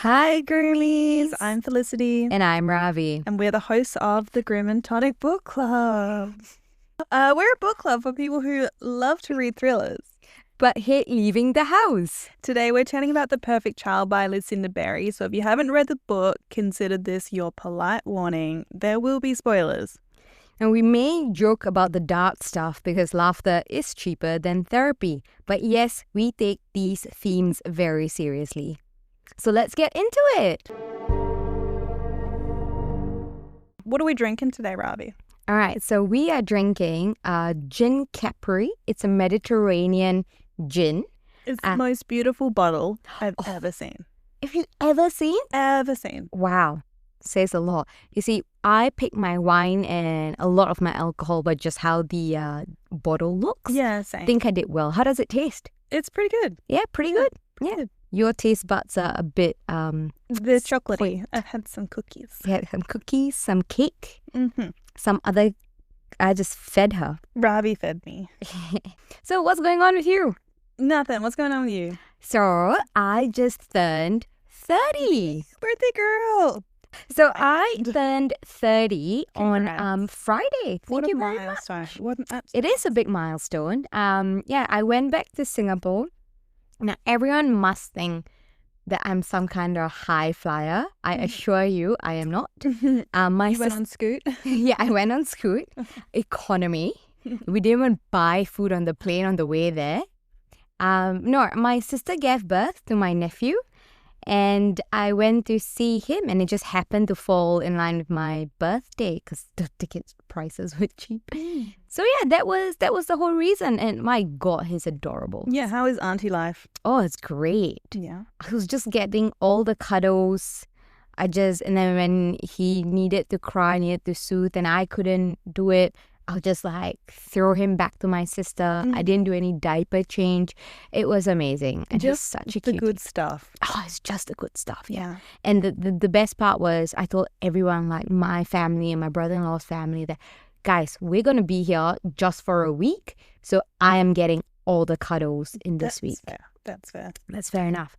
Hi, girlies. I'm Felicity. And I'm Ravi. And we're the hosts of the Grim and Tonic Book Club. We're a book club for people who love to read thrillers, but hate leaving the house. Today we're chatting about The Perfect Child by Lucinda Berry. So if you haven't read the book, consider this your polite warning. There will be spoilers. And we may joke about the dark stuff because laughter is cheaper than therapy. But yes, we take these themes very seriously. So let's get into it. What are we drinking today, Ravi? All right, so we are drinking gin Capri. It's a Mediterranean gin. It's the most beautiful bottle I've ever seen. Have you ever seen? Ever seen. Wow. Says a lot. You see, I pick my wine and a lot of my alcohol by just how the bottle looks. Yeah, same. I think I did well. How does it taste? It's pretty good. Yeah, pretty good. Yeah. Your taste buds are a bit they're chocolatey. I've had some cookies. You had some cookies, some cake, Mm-hmm. some other. I just fed her. Ravi fed me. So what's going on with you? Nothing. What's going on with you? So I just turned 30. Birthday girl. So I turned 30 on Friday. What a milestone. It is a big milestone. I went back to Singapore. Now, everyone must think that I'm some kind of high flyer. I assure you, I am not. You went on Scoot? Yeah, I went on Scoot. Economy. We didn't even buy food on the plane on the way there. No, my sister gave birth to my nephew. And I went to see him, and it just happened to fall in line with my birthday because the ticket prices were cheap. So yeah, that was the whole reason. And my God, he's adorable. Yeah, how is auntie life? Oh, it's great. Yeah, I was just getting all the cuddles. And then when he needed to cry, needed to soothe, and I couldn't do it, I'll just like throw him back to my sister. I didn't do any diaper change. It was amazing. And just such a the cutie. good stuff. Oh, it's just the good stuff. Yeah. And the best part was I told everyone, like my family and my brother-in-law's family, that guys, we're going to be here just for a week. So I am getting all the cuddles in this week. That's fair. That's fair enough.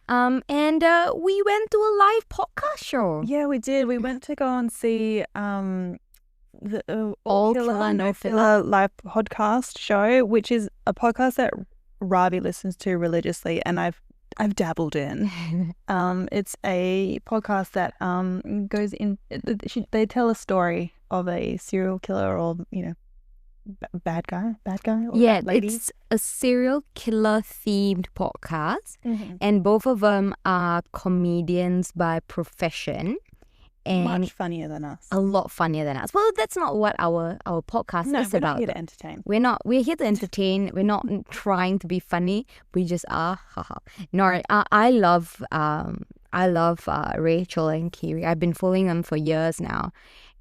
And we went to a live podcast show. Yeah, we did. We went to go and see the All Killer, No Filler live podcast show, which is a podcast that Ravi listens to religiously, and I've dabbled in. It's a podcast that goes in. They tell a story of a serial killer, or bad guy, or yeah, lady. It's a serial killer themed podcast, Mm-hmm. and both of them are comedians by profession. And much funnier than us. A lot funnier than us. Well, that's not what our podcast is we're about. not here to entertain. We're here to entertain. We're not trying to be funny. We just are. No, I love Rachel and Kiri. I've been following them for years now.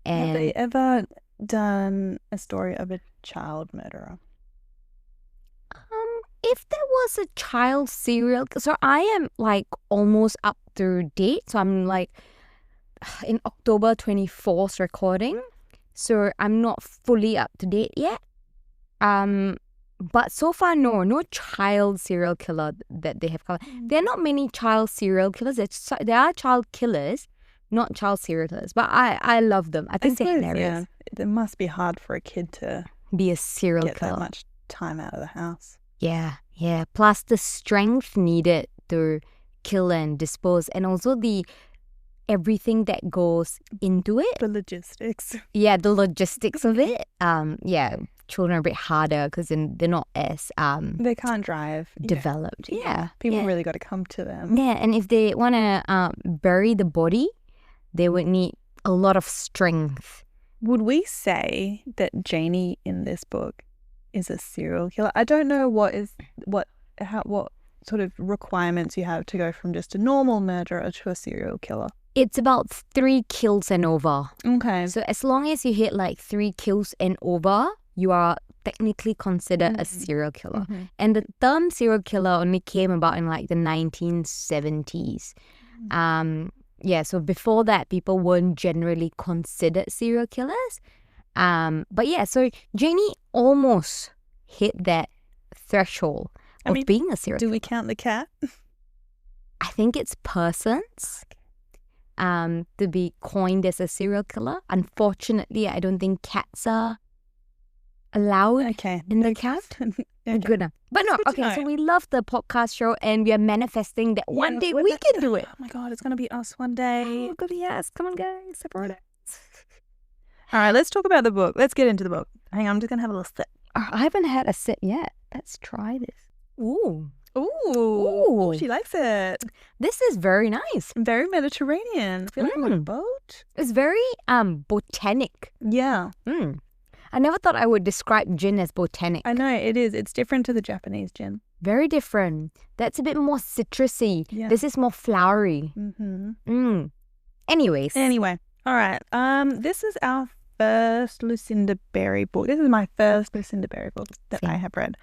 And have they ever done a story of a child murderer? If there was a child serial, so I am like almost up to date. So I'm like in October 24th recording, so I'm not fully up to date yet. But so far, no child serial killer that they have covered. There are not many child serial killers. There are child killers, not child serial killers. But I love them. I think they're hilarious. Yeah, it must be hard for a kid to be a serial get killer. That much time out of the house. Yeah. Plus the strength needed to kill and dispose, and also everything that goes into it. The logistics. Yeah, the logistics of it. Children are a bit harder because they're not as they can't drive. Developed. Yeah. People really got to come to them. Yeah, and if they want to bury the body, they would need a lot of strength. Would we say that Janie in this book is a serial killer? I don't know what sort of requirements you have to go from just a normal murderer to a serial killer. It's about 3 kills and over. Okay. So as long as you hit like 3 kills and over, you are technically considered a serial killer. Mm-hmm. And the term serial killer only came about in like the 1970s. So before that, people weren't generally considered serial killers. But yeah, so Janie almost hit that threshold of being a serial killer. Do we count the cat? I think it's persons to be coined as a serial killer. Unfortunately, I don't think cats are allowed in the cast. Good enough. But no, okay, so we love the podcast show and we are manifesting that one day we can do it. Oh my God, it's going to be us one day. Oh, good, yes. Come on, guys. Support it. All right, let's talk about the book. Let's get into the book. Hang on, I'm just going to have a little sip. I haven't had a sip yet. Let's try this. Ooh. Ooh. She likes it. This is very nice. Very Mediterranean. I feel like I'm on a boat. It's very botanic. Yeah. I never thought I would describe gin as botanic. I know, it is. It's different to the Japanese gin. Very different. That's a bit more citrusy. Yeah. This is more flowery. Anyways. Anyway. All right. This is our first Lucinda Berry book. This is my first Lucinda Berry book that I have read.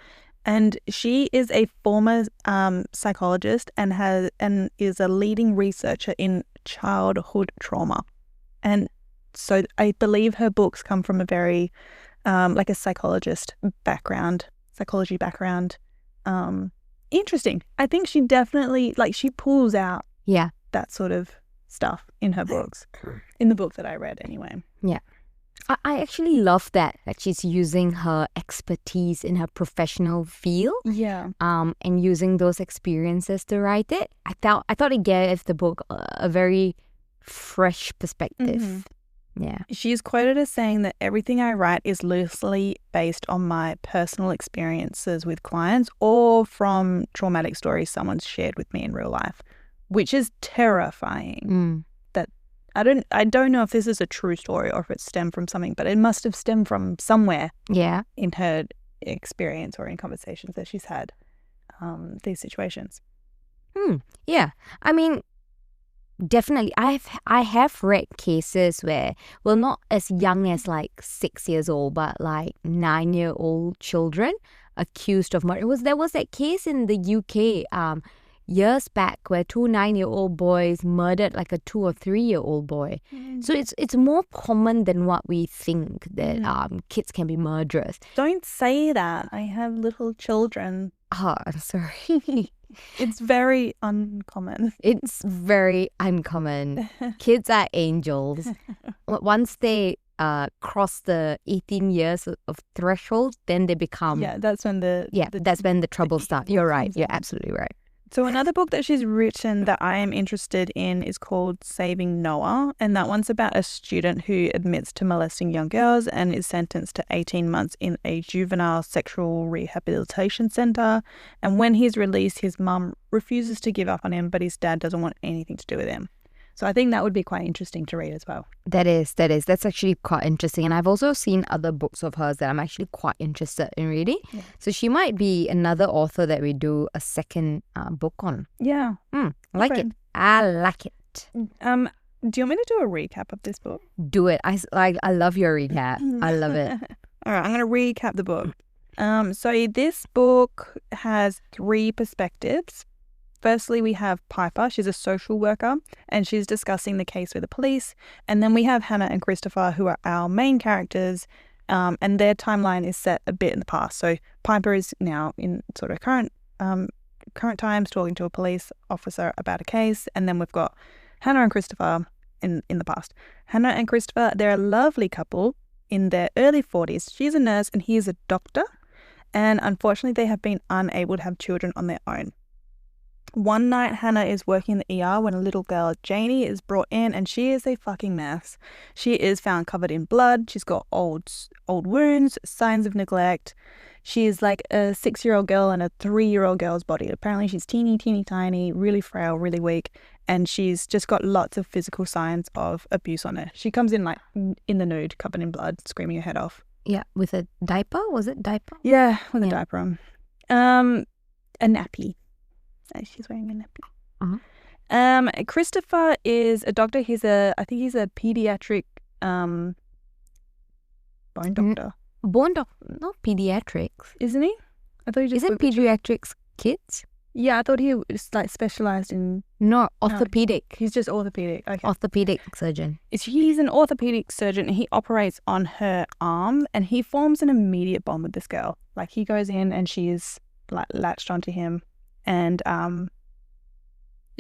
And she is a former psychologist and is a leading researcher in childhood trauma. And so I believe her books come from a very like a psychology background. Interesting. I think she definitely she pulls out that sort of stuff in her books. In the book that I read anyway. Yeah. I actually love that she's using her expertise in her professional field. Yeah. And using those experiences to write it. I thought it gave the book a very fresh perspective. Yeah. She is quoted as saying that everything I write is loosely based on my personal experiences with clients or from traumatic stories someone's shared with me in real life, which is terrifying. That I don't know if this is a true story or if it stemmed from something, but it must have stemmed from somewhere. Yeah. In her experience or in conversations that she's had these situations. Yeah. I mean, definitely. I have read cases where, well, not as young as 6 years old, but 9-year-old children accused of murder. There was that case in the UK years back where 2 9-year-old boys murdered a 2 or 3-year-old boy. So it's more common than what we think that kids can be murderers. Don't say that. I have little children. Oh, I'm sorry. It's very uncommon. It's very uncommon. Kids are angels. Once they cross the 18 years of threshold, then they become... Yeah, that's when that's when the trouble starts. You're right. You're absolutely right. So another book that she's written that I am interested in is called Saving Noah, and that one's about a student who admits to molesting young girls and is sentenced to 18 months in a juvenile sexual rehabilitation center. And when he's released, his mum refuses to give up on him, but his dad doesn't want anything to do with him. So I think that would be quite interesting to read as well. That is. That's actually quite interesting. And I've also seen other books of hers that I'm actually quite interested in reading. Yeah. So she might be another author that we do a second book on. Yeah. I like it. I like it. Do you want me to do a recap of this book? Do it. I love your recap. I love it. All right, I'm going to recap the book. So this book has 3 perspectives. Firstly, we have Piper. She's a social worker and she's discussing the case with the police. And then we have Hannah and Christopher, who are our main characters, and their timeline is set a bit in the past. So Piper is now in sort of current times talking to a police officer about a case. And then we've got Hannah and Christopher in the past. Hannah and Christopher, they're a lovely couple in their early 40s. She's a nurse and he is a doctor. And unfortunately, they have been unable to have children on their own. One night, Hannah is working in the ER when a little girl, Janie, is brought in and she is a fucking mess. She is found covered in blood. She's got old wounds, signs of neglect. She is like a 6-year-old girl in a 3-year-old girl's body. Apparently, she's teeny tiny, really frail, really weak, and she's just got lots of physical signs of abuse on her. She comes in in the nude, covered in blood, screaming her head off. Yeah, with a diaper? Was it diaper? Yeah, with a diaper on. A nappy. She's wearing a nappy. Christopher is a doctor. I think he's a pediatric bone doctor. Bone doctor, not pediatrics, isn't he? I thought he just isn't pediatrics kids. Yeah, I thought he was specialized in orthopedic. He's just orthopedic. Okay. Orthopedic surgeon. He's an orthopedic surgeon and he operates on her arm and he forms an immediate bond with this girl. He goes in and she is latched onto him. And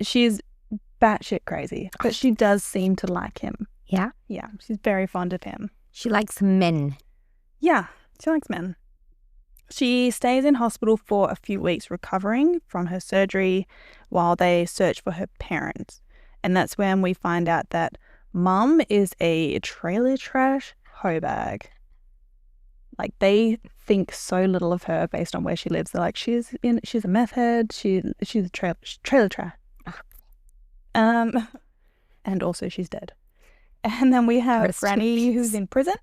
she's batshit crazy, but she does seem to like him. Yeah? Yeah, she's very fond of him. She likes men. Yeah, she likes men. She stays in hospital for a few weeks recovering from her surgery while they search for her parents. And that's when we find out that Mum is a trailer trash hoe bag. Like, they think so little of her based on where she lives. They're like, she's a meth head, she's a trailer trash. And also she's dead. And then we have Granny, who's in prison,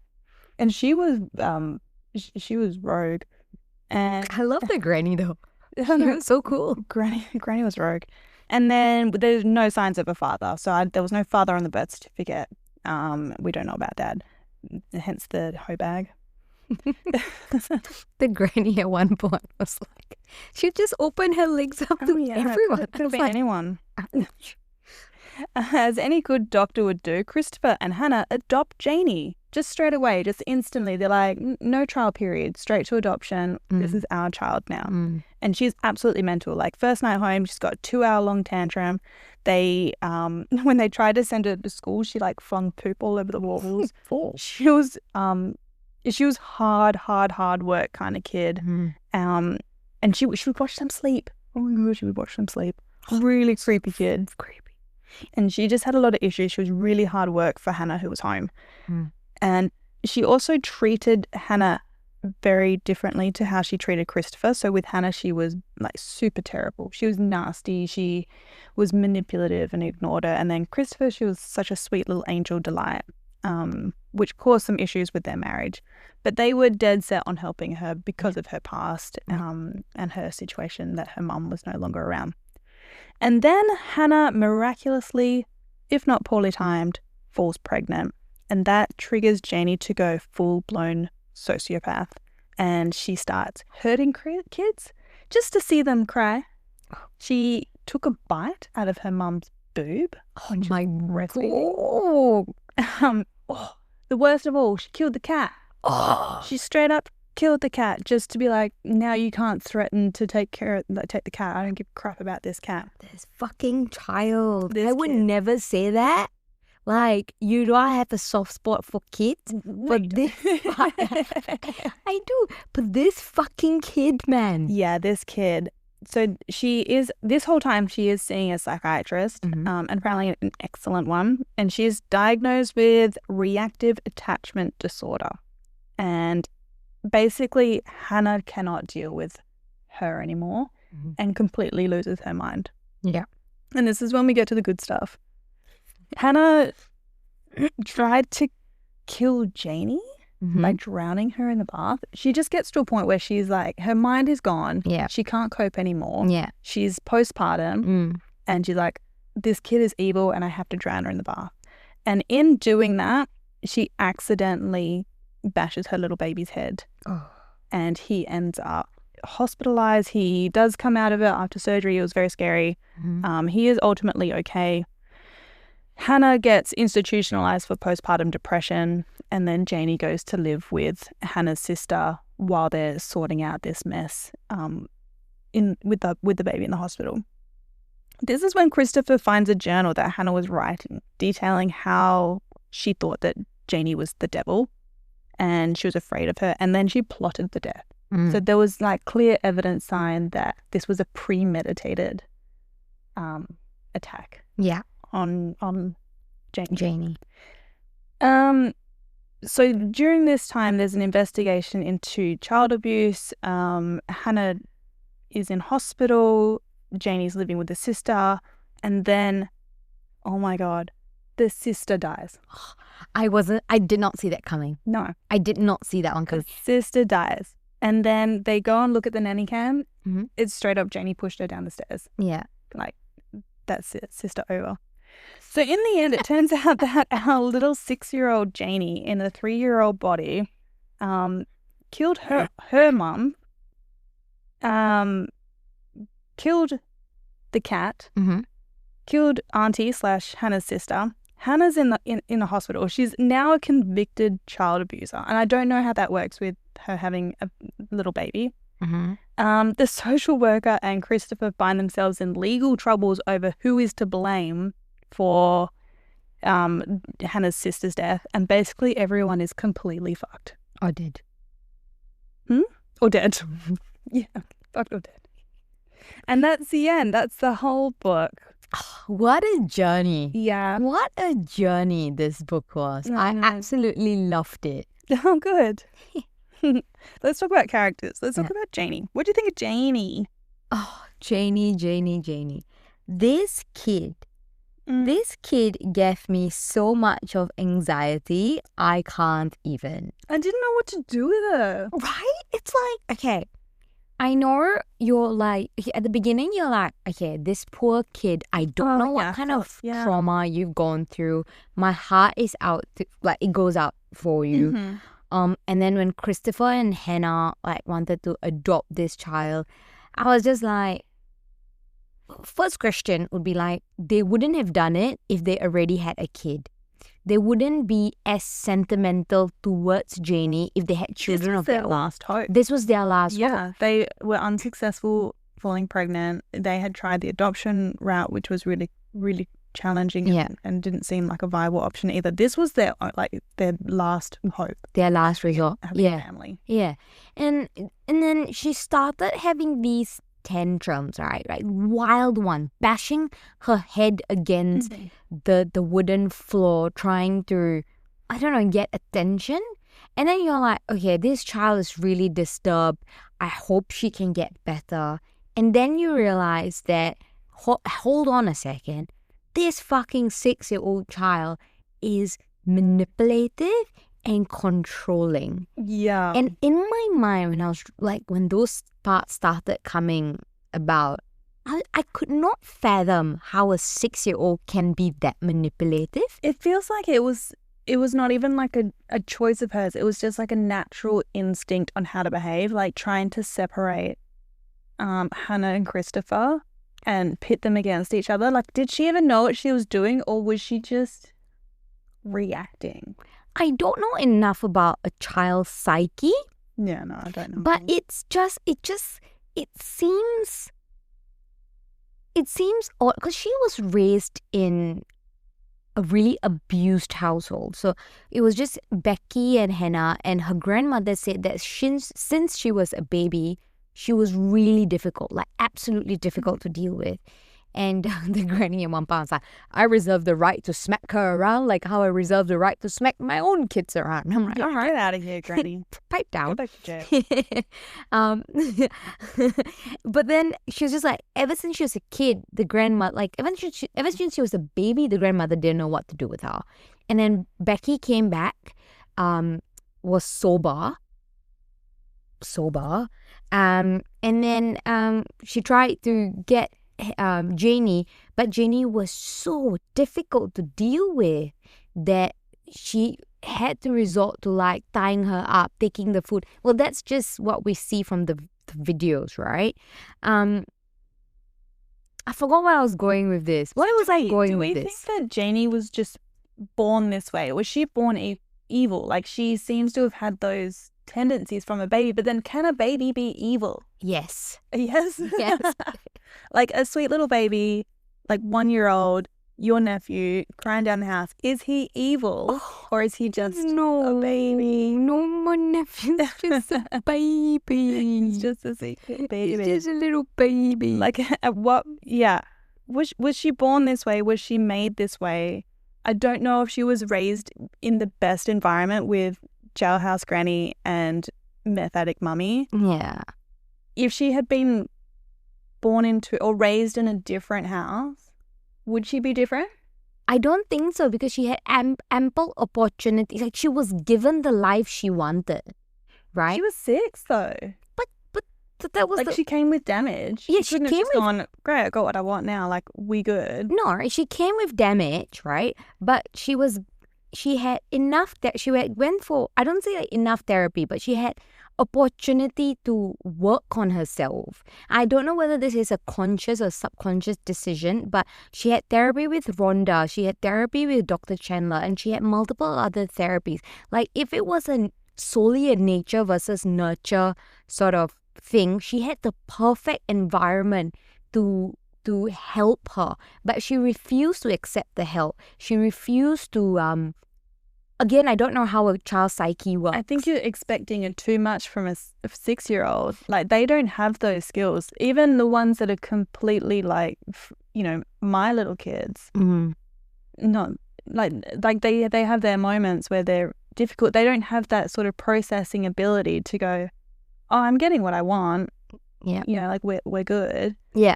and she was rogue. And I love the Granny though. She was so cool. Granny was rogue. And then there's no signs of a father, so there was no father on the birth certificate. We don't know about Dad, hence the hoe bag. The Granny at one point was like, she'd just open her legs up to everyone. Could be anyone. As any good doctor would do, Christopher and Hannah adopt Janie just straight away, just instantly. They're like, no trial period, straight to adoption. This is our child now. And she's absolutely mental. Like, first night home, she's got a 2-hour-long tantrum. They, when they tried to send her to school, she like flung poop all over the walls. She was hard work kind of kid. And she would watch them sleep. Oh my God, she would watch them sleep. Really creepy kid. Creepy. And she just had a lot of issues. She was really hard work for Hannah, who was home. And she also treated Hannah very differently to how she treated Christopher. So with Hannah, she was like super terrible. She was nasty. She was manipulative and ignored her. And then Christopher, she was such a sweet little angel delight, which caused some issues with their marriage. But they were dead set on helping her because of her past and her situation that her mum was no longer around. And then Hannah miraculously, if not poorly timed, falls pregnant. And that triggers Janie to go full-blown sociopath. And she starts hurting kids just to see them cry. She took a bite out of her mum's boob. Oh my God. The worst of all, she killed the cat. She straight up killed the cat just to be like, now you can't threaten to take the cat. I don't give a crap about this cat. This fucking child. I would never say that. Like, you do I have a soft spot for kids? But this I do. But this fucking kid, man. Yeah, this kid. So this whole time she is seeing a psychiatrist, and apparently an excellent one. And she's diagnosed with reactive attachment disorder. And basically, Hannah cannot deal with her anymore and completely loses her mind. Yeah. And this is when we get to the good stuff. Hannah tried to kill Janie by drowning her in the bath. She just gets to a point where she's like, her mind is gone. Yeah. She can't cope anymore. Yeah. She's postpartum and she's like, this kid is evil and I have to drown her in the bath. And in doing that, she accidentally bashes her little baby's head. And he ends up hospitalized. He does come out of it after surgery. It was very scary. He is ultimately okay. Hannah gets institutionalized for postpartum depression, and then Janie goes to live with Hannah's sister while they're sorting out this mess with the baby in the hospital. This is when Christopher finds a journal that Hannah was writing, detailing how she thought that Janie was the devil and she was afraid of her, and then she plotted the death. So there was like clear evidence sign that this was a premeditated attack. Yeah. On Janie. So during this time, there's an investigation into child abuse. Hannah is in hospital. Janie's living with the sister, and then, oh my God, the sister dies. I did not see that coming. No, I did not see that one coming. The sister dies, and then they go and look at the nanny cam. It's straight up Janie pushed her down the stairs. Yeah, like that's it, sister over. So in the end, it turns out that our little 6-year-old Janie in a 3-year-old body killed her mum, killed the cat, killed Auntie / Hannah's sister. Hannah's in the hospital. She's now a convicted child abuser, and I don't know how that works with her having a little baby. The social worker and Christopher find themselves in legal troubles over who is to blame for Hannah's sister's death, and basically everyone is completely fucked. Or dead. Or dead. Yeah, fucked or dead. And that's the end. That's the whole book. What a journey. Yeah. What a journey this book was. I absolutely loved it. Oh, good. Let's talk about characters. Let's talk about Janie. What do you think of Janie? Oh, Janie. This kid gave me so much of anxiety, I can't even. I didn't know what to do with her. Right? It's like, okay, I know you're like, at the beginning you're like, okay, this poor kid, I don't know what kind of trauma you've gone through. My heart is out, it goes out for you. Mm-hmm. And then when Christopher and Hannah wanted to adopt this child, I was just like, first question would be like, they wouldn't have done it if they already had a kid. They wouldn't be as sentimental towards Janie if they had children of their own. last hope. This was their last hope. Yeah, they were unsuccessful falling pregnant. They had tried the adoption route, which was really, really challenging and didn't seem like a viable option either. This was their last hope. Their last resort. Having a family. Yeah. And then she started having these tantrums, right? Wild one, bashing her head against the wooden floor, trying to, I don't know, get attention. And then you're like, okay, this child is really disturbed. I hope she can get better. And then you realize that, hold on a second, this fucking 6-year-old child is manipulative and controlling. Yeah. And in my mind, when those parts started coming about, I could not fathom how a 6-year-old can be that manipulative. It feels like it was not even like a choice of hers. It was just like a natural instinct on how to behave, like trying to separate Hannah and Christopher and pit them against each other. Like, did she even know what she was doing, or was she just reacting? I don't know enough about a child's psyche. Yeah, no, I don't know. But it seems odd because she was raised in a really abused household. So it was just Becky and Hannah, and her grandmother said that since she was a baby, she was really difficult, absolutely difficult to deal with. And the granny at one point was like, I reserve the right to smack her around like how I reserve the right to smack my own kids around. And I'm like, all right. Get out of here, granny. Pipe down. Go back to jail. But then she was just like, ever since she was a kid, the grandmother, ever since she was a baby, the grandmother didn't know what to do with her. And then Becky came back, was sober. And then she tried to get Janie, but Janie was so difficult to deal with that she had to resort to tying her up, taking the food. Well, that's just what we see from the videos, right? I forgot where I was going with this. Where was I going with this? Do we think that Janie was just born this way? Was she born evil? She seems to have had those tendencies from a baby, but then can a baby be evil? Yes. Yes? Yes. A sweet little baby, 1-year-old, your nephew, crying down the house. Is he evil? Or is he just a baby? No, my nephew's just a baby. He's just a secret baby. He's just a little baby. What? Yeah. Was she born this way? Was she made this way? I don't know if she was raised in the best environment with jailhouse granny and meth addict mummy. Yeah. If she had been born into or raised in a different house, would she be different? I don't think so, because she had ample opportunities. She was given the life she wanted, right? She was 6 though. But that was she came with damage. Yeah, she came with gone, great, I got what I want now. We good. No, she came with damage, right? But she had enough that she went for, I don't say enough therapy, but she had opportunity to work on herself. I don't know whether this is a conscious or subconscious decision, but she had therapy with Rhonda, she had therapy with Dr. Chandler, and she had multiple other therapies. If it was solely a nature versus nurture sort of thing. She had the perfect environment to help her, but she refused to accept the help. She refused to again, I don't know how a child's psyche works. I think you're expecting it too much from a 6-year-old. Like, they don't have those skills. Even the ones that are completely like, my little kids. Not like they have their moments where they're difficult. They don't have that sort of processing ability to go, oh, I'm getting what I want. Yeah. Like we're good. Yeah.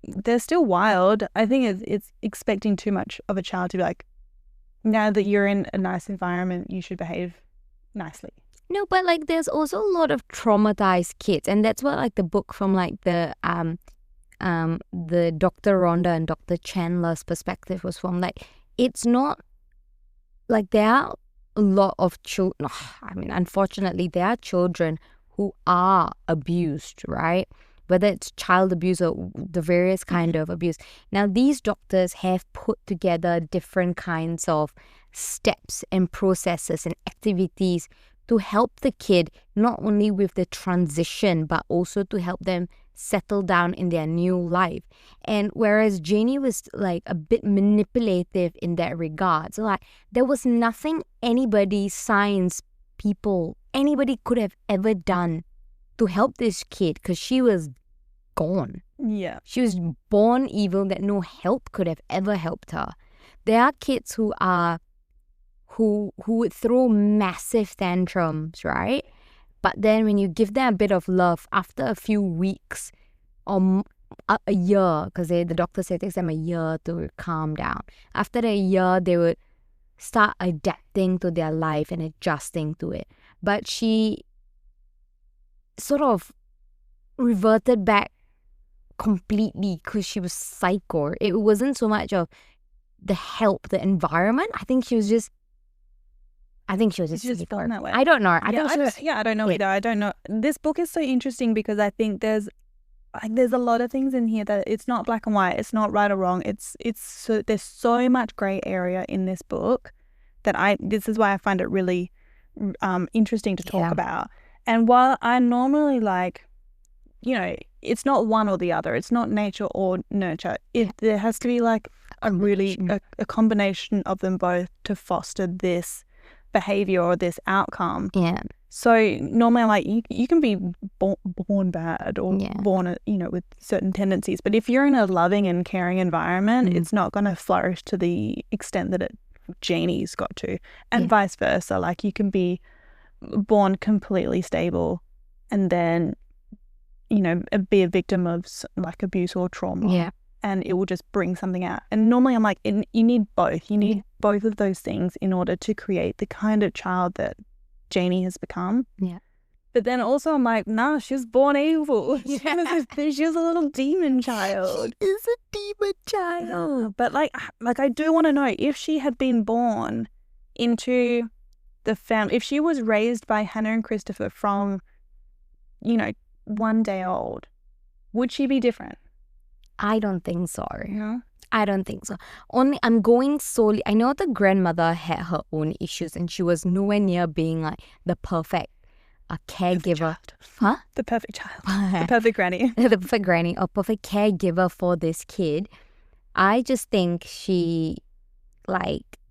They're still wild. I think it's expecting too much of a child to be like, now that you're in a nice environment, you should behave nicely. No, but like there's also a lot of traumatized kids, and that's what like the book from like the Dr. Rhonda and Dr. Chandler's perspective was from. Like, it's not like there are a lot of children. I mean, unfortunately, there are children who are abused, right? Whether it's child abuse or the various kind of abuse. Now, these doctors have put together different kinds of steps and processes and activities to help the kid not only with the transition, but also to help them settle down in their new life. And whereas Janie was like a bit manipulative in that regard, so like there was nothing anybody, science people, anybody could have ever done to help this kid, because she was gone. Yeah. She was born evil, that no help could have ever helped her. There are kids who would throw massive tantrums, right? But then when you give them a bit of love, after a few weeks or a year, because the doctor said it takes them a year to calm down. After a year, they would start adapting to their life and adjusting to it. But she sort of reverted back completely because she was psycho. It wasn't so much of the help, the environment. I think she was just feeling that way. I don't know. I don't know either. I don't know. This book is so interesting because I think there's a lot of things in here that it's not black and white. It's not right or wrong. There's so much gray area in this book that this is why I find it really interesting to talk about. And while I normally it's not one or the other. It's not nature or nurture. There has to be like a combination of them both to foster this behavior or this outcome. Yeah. So normally, like you can be born bad or born, with certain tendencies. But if you're in a loving and caring environment, it's not going to flourish to the extent that Janie's got to, and vice versa. Like you can be born completely stable, and then be a victim of like abuse or trauma. Yeah. And it will just bring something out. And normally I'm like, you need both. You need both of those things in order to create the kind of child that Janie has become. Yeah. But then also I'm like, nah, she was born evil. She was a little demon child. She is a demon child. But like I do want to know, if she had been born into the family, if she was raised by Hannah and Christopher from, 1 day old, would she be different? I don't think so. Yeah. I don't think so. Only I'm going solely. I know the grandmother had her own issues, and she was nowhere near being like the perfect caregiver. The perfect child. The perfect granny. The perfect granny or perfect caregiver for this kid. I just think she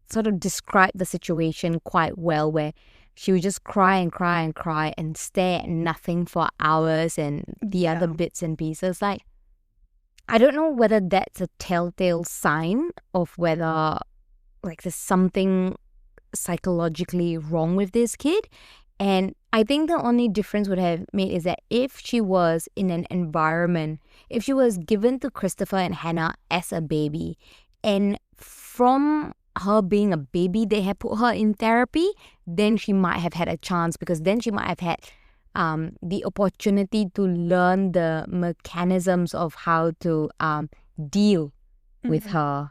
sort of described the situation quite well, where she would just cry and cry and cry and stare at nothing for hours, and the other bits and pieces. Like, I don't know whether that's a telltale sign of whether there's something psychologically wrong with this kid. And I think the only difference would have made is that if she was in an environment, if she was given to Christopher and Hannah as a baby, and from her being a baby they had put her in therapy, then she might have had a chance, because then she might have had the opportunity to learn the mechanisms of how to deal with her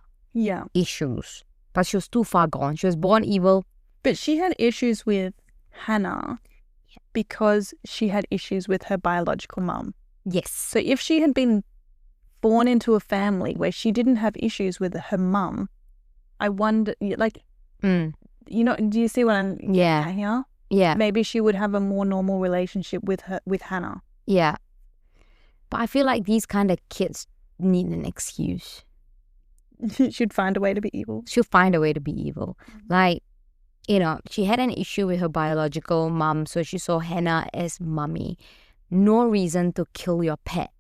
issues. But she was too far gone. She was born evil. But she had issues with Hannah because she had issues with her biological mum. Yes. So if she had been born into a family where she didn't have issues with her mum, I wonder, do you see what I'm saying here? Yeah. Maybe she would have a more normal relationship with Hannah. Yeah. But I feel like these kind of kids need an excuse. She'd find a way to be evil. She'll find a way to be evil. Like, she had an issue with her biological mom, so she saw Hannah as mummy. No reason to kill your pet.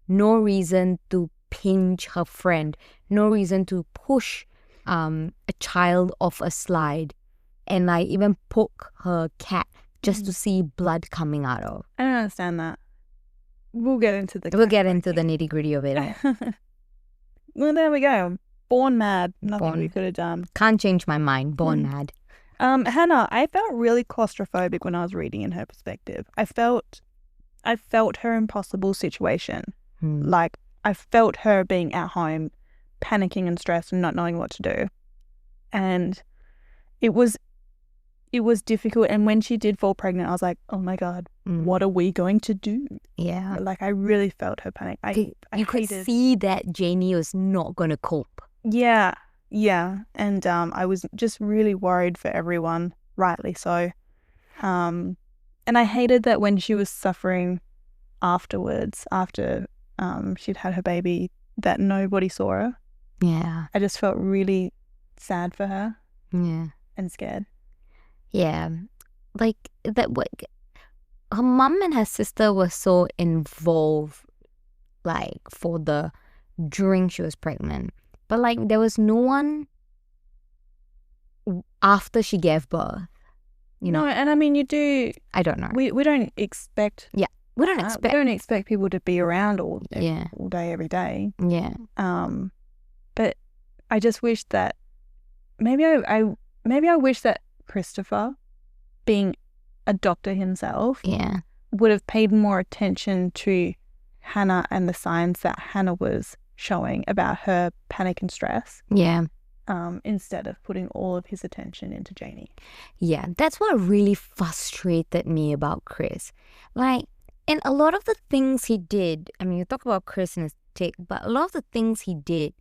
No reason to pinch her friend. No reason to push a child off a slide and like even poke her cat just to see blood coming out of. I don't understand that. We'll get into the nitty gritty of it all. Well, there we go. Born mad. Nothing we could have done. Can't change my mind. Born mad. Hannah, I felt really claustrophobic when I was reading in her perspective. I felt her impossible situation. Like, I felt her being at home, panicking and stressed and not knowing what to do. And it was difficult. And when she did fall pregnant, I was like, oh my God, what are we going to do? Yeah. Like, I really felt her panic. You could see that Janie was not going to cope. Yeah. And I was just really worried for everyone, rightly so. And I hated that when she was suffering afterwards, after she'd had her baby, that nobody saw her. Yeah. I just felt really sad for her. Yeah. And scared. Yeah. Like, her mum and her sister were so involved, like, during she was pregnant. But, like, there was no one after she gave birth, No, and I mean, you do... I don't know. We don't expect... Yeah. We don't expect people to be around all day, every day. Yeah. But I just wish that... Maybe I wish that Christopher, being a doctor himself, would have paid more attention to Hannah and the signs that Hannah was showing about her panic and stress. Yeah. Instead of putting all of his attention into Janie. Yeah, that's what really frustrated me about Chris. Like, and a lot of the things he did, I mean, you talk about Chris and his tick, but a lot of the things he did,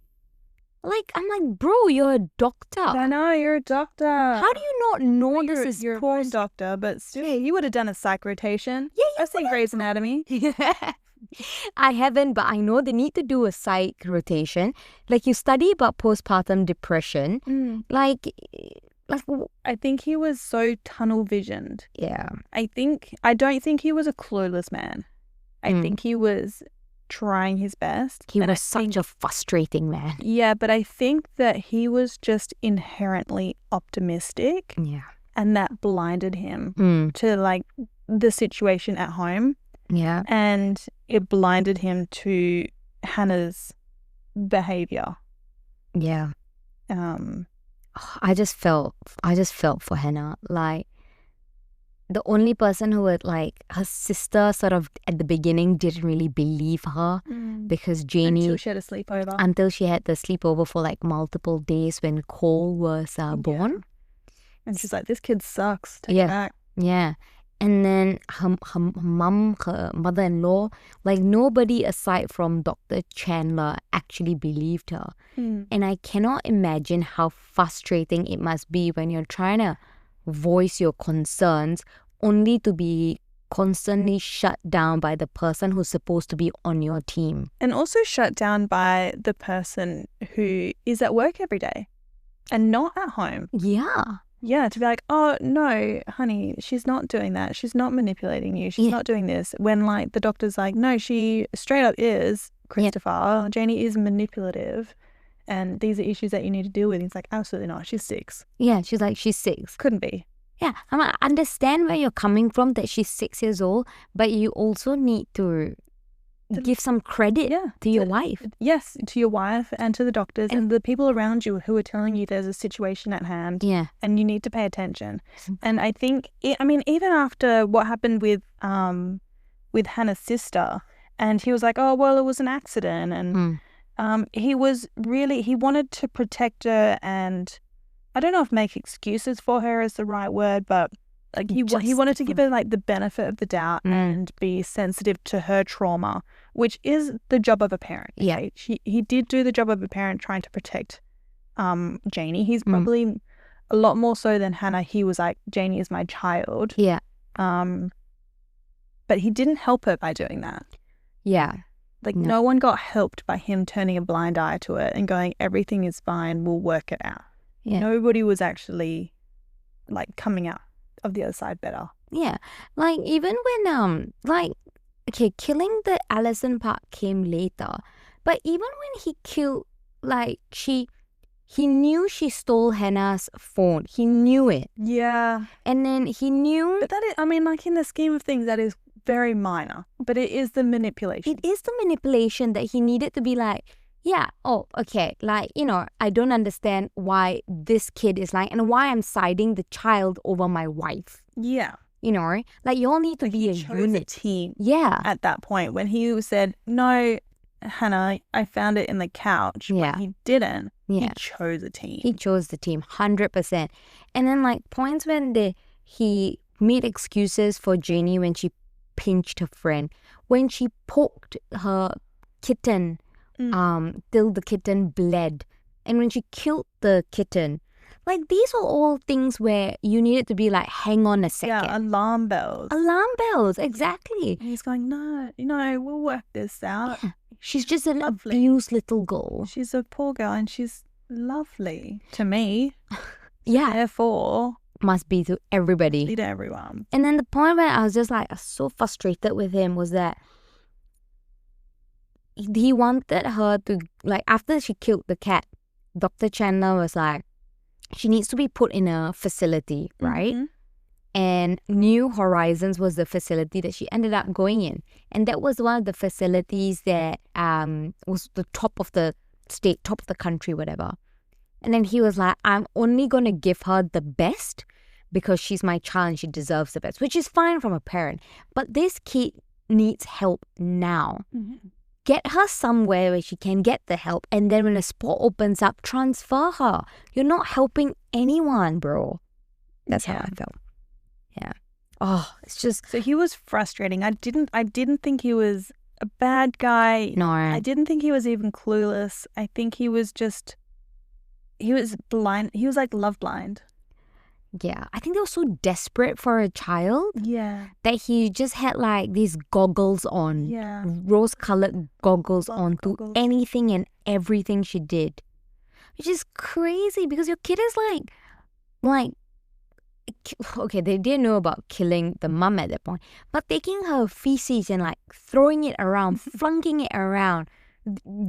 like, I'm like, bro, you're a doctor. I know, you're a doctor. How do you not know this is you're a doctor, but still, you would have done a psych rotation. Yeah, I've seen Grey's Anatomy. I haven't, but I know they need to do a psych rotation. Like, you study about postpartum depression. Like I think he was so tunnel visioned. Yeah. I don't think he was a clueless man. I think he was trying his best. He was such a frustrating man. Yeah, but I think that he was just inherently optimistic. Yeah. And that blinded him to like the situation at home. Yeah. And it blinded him to Hannah's behavior. Yeah. I just felt for Hannah. Like, the only person who would, like, her sister sort of at the beginning didn't really believe her because Janie... Until she had a sleepover. Until she had the sleepover for, like, multiple days when Cole was born. And she's like, this kid sucks. Take it back. Yeah. And then her mum, her mother-in-law, like, nobody aside from Dr. Chandler actually believed her. And I cannot imagine how frustrating it must be when you're trying to voice your concerns only to be constantly shut down by the person who's supposed to be on your team. And also shut down by the person who is at work every day and not at home. Yeah. Yeah, to be like, oh, no, honey, she's not doing that. She's not manipulating you. She's not doing this. When, like, the doctor's like, no, she straight up is, Christopher. Janie is manipulative. And these are issues that you need to deal with. He's like, absolutely not. She's 6. Yeah, she's like, she's 6. Couldn't be. Yeah, I mean, I understand where you're coming from, that she's 6 years old, but you also need to give some credit to your wife. Yes, to your wife and to the doctors and the people around you who are telling you there's a situation at hand. Yeah. And you need to pay attention. And I think, even after what happened with Hannah's sister, and he was like, oh, well, it was an accident. And he wanted to protect her, and I don't know if make excuses for her is the right word, but like he wanted to give her like the benefit of the doubt and be sensitive to her trauma, which is the job of a parent. Yeah. He did do the job of a parent trying to protect Janie. He's probably a lot more so than Hannah. He was like, Janie is my child. Yeah. But he didn't help her by doing that. Yeah. Like, no one got helped by him turning a blind eye to it and going, everything is fine, we'll work it out. Yeah. Nobody was actually, like, coming out of the other side better. Yeah. Like, even when, okay, killing the Allison part came later. But even when he killed, like, he knew she stole Hannah's phone. He knew it. Yeah. And then he knew... But that is, I mean, like, in the scheme of things, that is very minor. But it is the manipulation. It is the manipulation that he needed to be like, yeah, oh, okay, like, you know, I don't understand why this kid is like, and why I'm siding the child over my wife. Yeah. You know, like, you all need to be a unit. Team. Yeah. At that point, when he said, no, Hannah, I found it in the couch. Yeah. But he didn't. Yeah. He chose a team. He chose the team, 100%. And then, like, points when he made excuses for Janie when she pinched her friend, when she poked her kitten till the kitten bled, and when she killed the kitten. Like, these are all things where you needed to be like, hang on a second. Yeah, alarm bells. Alarm bells, exactly. And he's going, no, we'll work this out. Yeah. She's just an abused little girl. She's a poor girl and she's lovely to me. Yeah. Therefore, must be to everybody. Be to everyone. And then the point where I was just like so frustrated with him was that he wanted her to, like, after she killed the cat, Dr. Chandler was like, she needs to be put in a facility, right? Mm-hmm. And New Horizons was the facility that she ended up going in. And that was one of the facilities that was the top of the state, top of the country, whatever. And then he was like, I'm only going to give her the best because she's my child and she deserves the best, which is fine from a parent. But this kid needs help now. Mm-hmm. Get her somewhere where she can get the help. And then when a spot opens up, transfer her. You're not helping anyone, bro. That's how I felt. Yeah. Oh, it's just... So he was frustrating. I didn't think he was a bad guy. No. I didn't think he was even clueless. I think he was blind. He was like love blind. Yeah. I think they were so desperate for a child. Yeah. That he just had like these goggles on. Yeah. Rose-colored goggles on to goggles. anything and everything she did. Which is crazy because your kid is like, okay, they didn't know about killing the mum at that point, but taking her feces and like throwing it around, flunking it around,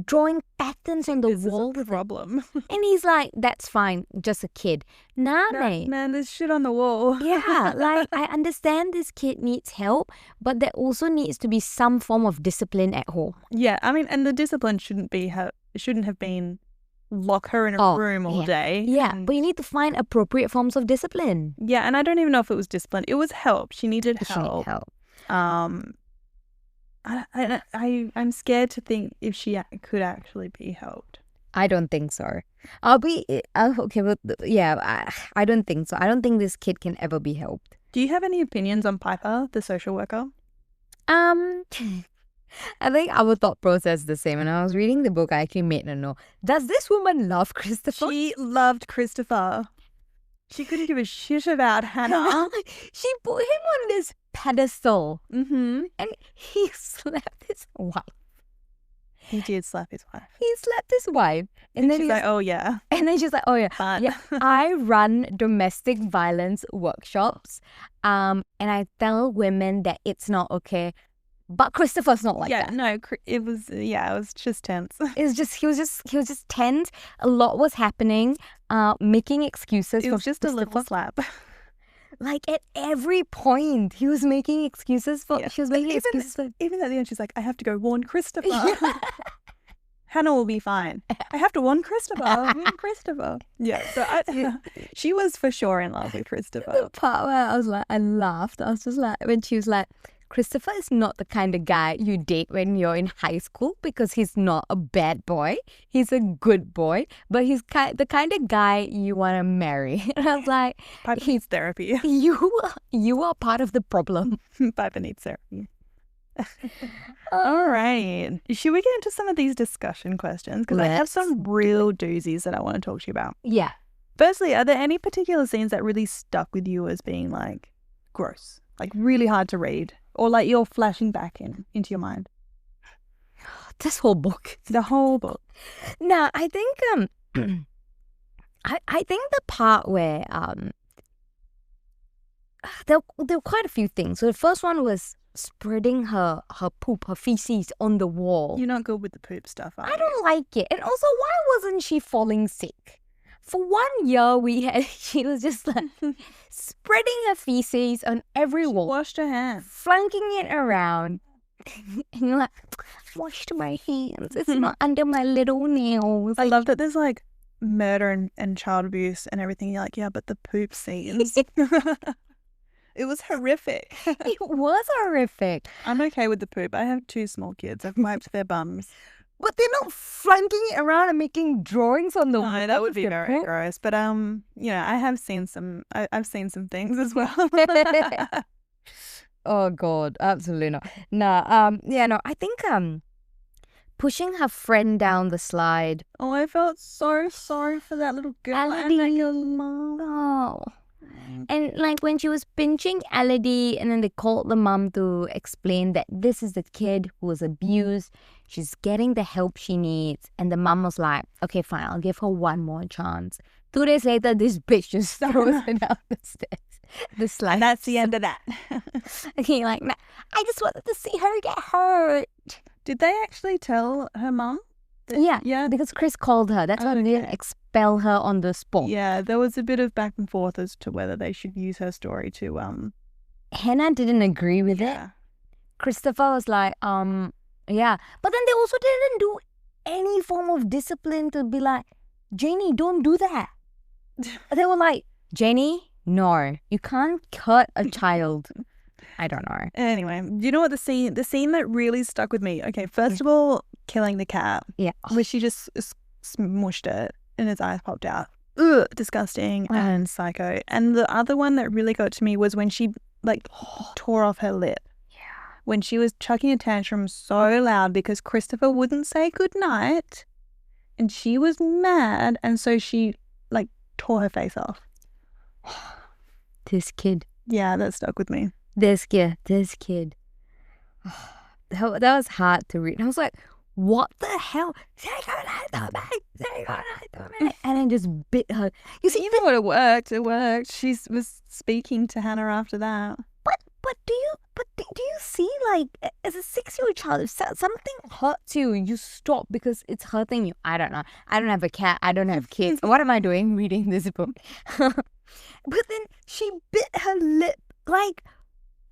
drawing patterns on the wall. This is a problem. And he's like, that's fine, just a kid. Nah, mate. Man, there's shit on the wall. Yeah, like, I understand this kid needs help, but there also needs to be some form of discipline at home. Yeah, I mean, and the discipline shouldn't have been lock her in a room all day. Yeah, but you need to find appropriate forms of discipline. Yeah, and I don't even know if it was discipline. It was help. She needed help. I'm scared to think if she could actually be helped. I don't think so. Okay, but yeah, I don't think so. I don't think this kid can ever be helped. Do you have any opinions on Piper, the social worker? I think our thought process is the same. When I was reading the book, I actually made a note. Does this woman love Christopher? She loved Christopher. She couldn't give a shit about Hannah. She put him on this pedestal. Mm-hmm. And he slapped his wife. He did slap his wife. He slapped his wife. And then she's like, oh, yeah. And then she's like, oh, yeah. But... yeah. I run domestic violence workshops. And I tell women that it's not okay. But Christopher's not like that. No, it was just tense. He was just tense. A lot was happening, making excuses. It was just a little slap. Like at every point, he was making excuses for. Yeah. She was making excuses for. Even at the end, she's like, "I have to go warn Christopher. Yeah. Hannah will be fine. I have to warn Christopher. Warn Christopher." Yeah. So she was for sure in love with Christopher. The part where I laughed. I was just like, when she was like, Christopher is not the kind of guy you date when you're in high school because he's not a bad boy. He's a good boy, but he's the kind of guy you want to marry. And I was like, Piper needs therapy. You are part of the problem. Piper needs therapy. All right. Should we get into some of these discussion questions? Because I have some real doozies that I want to talk to you about. Yeah. Firstly, are there any particular scenes that really stuck with you as being like gross? Like really hard to read or like you're flashing back into your mind? This whole book. The whole book. No, I think I think the part where there were quite a few things. So the first one was spreading her poop, her feces on the wall. You're not good with the poop stuff, are you? I don't like it. And also, why wasn't she falling sick? For 1 year, she was just like spreading her feces on every wall, Washed her hands. flunking it around. And you're like, washed my hands. It's not under my little nails. I love that there's like murder and child abuse and everything. You're like, yeah, but the poop scenes. It was horrific. It was horrific. I'm okay with the poop. I have 2 small kids. I've wiped their bums. But they're not flunking it around and making drawings on the wall. No, that would be very gross. But you know, I have seen some. I've seen some things as well. Oh God, absolutely not. No, yeah, no. I think pushing her friend down the slide. Oh, I felt so sorry for that little girl and that girl's mom. Oh. And like when she was pinching Elodie and then they called the mom to explain that this is the kid who was abused. She's getting the help she needs. And the mom was like, okay, fine, I'll give her one more chance. 2 days later, this bitch just throws her down the stairs. The slide. And that's the end of that. Okay, like, nah, I just wanted to see her get hurt. Did they actually tell her mum? Yeah, because Chris called her. That's why they didn't expel her on the spot. Yeah, there was a bit of back and forth as to whether they should use her story to Hannah didn't agree with it. Christopher was like, yeah. But then they also didn't do any form of discipline to be like, Janie, don't do that. They were like, Janie, no, you can't hurt a child. I don't know. Anyway, you know what the scene that really stuck with me? Okay, first of all, killing the cat. Yeah. Where she just smushed it and its eyes popped out. Ugh, disgusting and psycho. And the other one that really got to me was when she like tore off her lip. Yeah. When she was chucking a tantrum so loud because Christopher wouldn't say goodnight and she was mad and so she like tore her face off. This kid. Yeah, that stuck with me. This kid. That was hard to read. I was like, what the hell? And I just bit her. You see, Even when it worked. She was speaking to Hannah after that. But do you see, like, as a 6-year-old child, if something hurts you, you stop because it's hurting you. I don't know. I don't have a cat. I don't have kids. What am I doing reading this book? But then she bit her lip. Like,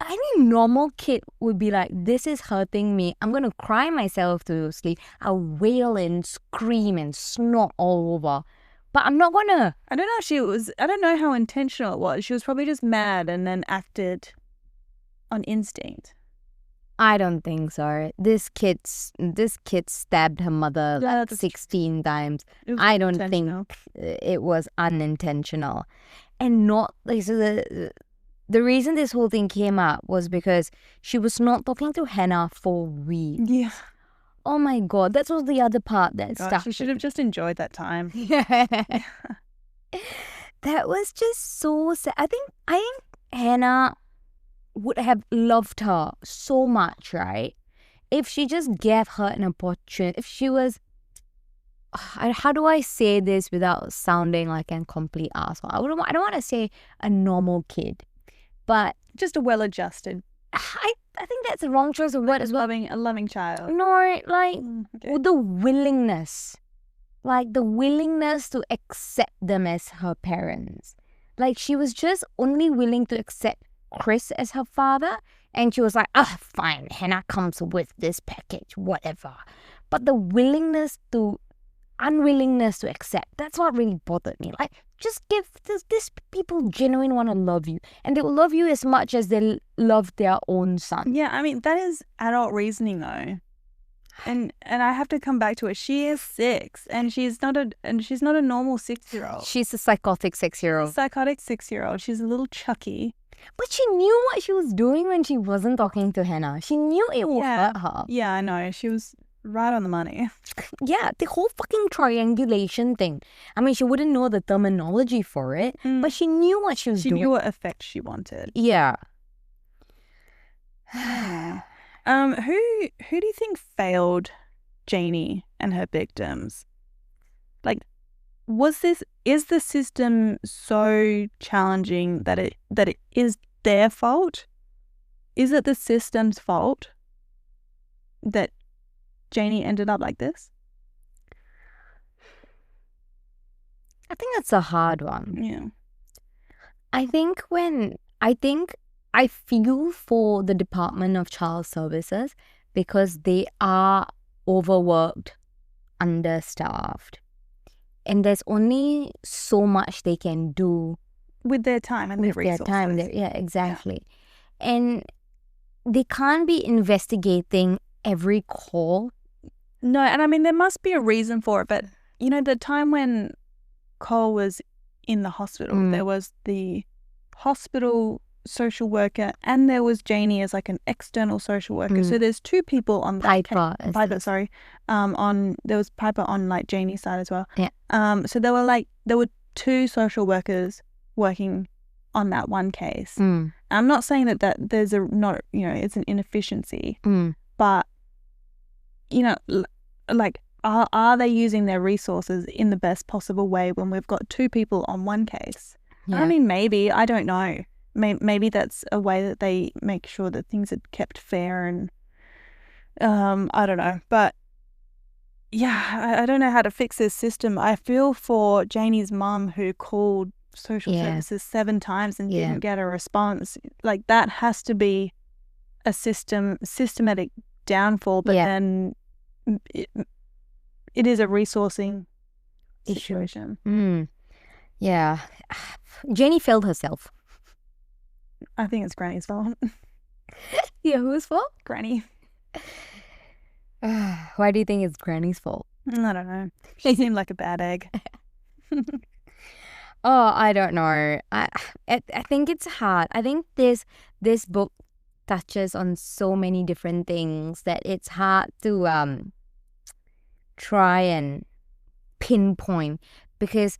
any normal kid would be like, this is hurting me. I'm going to cry myself to sleep. I'll wail and scream and snot all over. But I'm not going to. I don't know how intentional it was. She was probably just mad and then acted on instinct. I don't think so. This kid stabbed her mother like 16 times. I don't think it was unintentional. And not like, so the reason this whole thing came up was because she was not talking to Hannah for weeks. Yeah. Oh my God, that was the other part that stuck. She should have just enjoyed that time. Yeah. That was just so sad. I think Hannah would have loved her so much, right? If she just gave her an opportunity. If she was, how do I say this without sounding like a complete asshole? I don't want to say a normal kid, but just a well-adjusted. I think that's the wrong choice of word as well. A loving child. No, like the willingness. Like the willingness to accept them as her parents. Like she was just only willing to accept Chris as her father. And she was like, fine, Hannah comes with this package, whatever. But the unwillingness to accept, that's what really bothered me. Like, just give these people genuinely want to love you. And they will love you as much as they love their own son. Yeah, I mean, that is adult reasoning though. And I have to come back to it. She is 6 and she's not a normal 6-year-old. She's a psychotic 6-year-old. Psychotic 6-year-old. She's a little Chucky. But she knew what she was doing when she wasn't talking to Hannah. She knew it would hurt her. Yeah, I know. She was right on the money. Yeah, the whole fucking triangulation thing. I mean, she wouldn't know the terminology for it, but she knew what she was doing. She knew what effect she wanted. Yeah. Who do you think failed Janie and her victims? Like, is the system so challenging that it is their fault? Is it the system's fault that Janie ended up like this? I think that's a hard one. Yeah. I feel for the Department of Child Services because they are overworked, understaffed, and there's only so much they can do with their time and their resources. Yeah, exactly. Yeah. And they can't be investigating every call. No, and I mean, there must be a reason for it, but you know, the time when Cole was in the hospital, there was the hospital social worker and there was Janie as like an external social worker. So there's two people on Piper, there was Piper on like Janie's side as well. Yeah. So there were two social workers working on that one case. I'm not saying that there's it's an inefficiency, but you know, like are they using their resources in the best possible way when we've got two people on one case? Yeah. I mean, maybe, I don't know. Maybe that's a way that they make sure that things are kept fair and I don't know. But yeah, I don't know how to fix this system. I feel for Janie's mum who called social services 7 times and didn't get a response. Like that has to be a systematic downfall, but then it is a resourcing situation. Yeah. Janie failed herself. I think it's Granny's fault. Yeah, whose fault? Granny. Why do you think it's Granny's fault? I don't know. She seemed like a bad egg. Oh, I don't know. I think it's hard. I think this book touches on so many different things that it's hard to try and pinpoint, because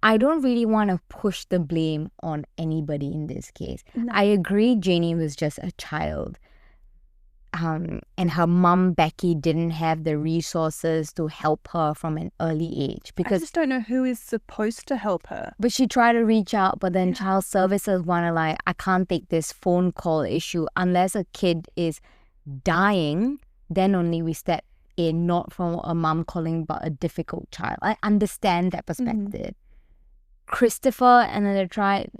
I don't really want to push the blame on anybody in this case. No. I agree Janie was just a child. And her mum, Becky, didn't have the resources to help her from an early age. Because I just don't know who is supposed to help her. But she tried to reach out, but then child services want to like, I can't take this phone call issue unless a kid is dying, then only we step in, not from a mum calling but a difficult child. I understand that perspective. Christopher and then they tried,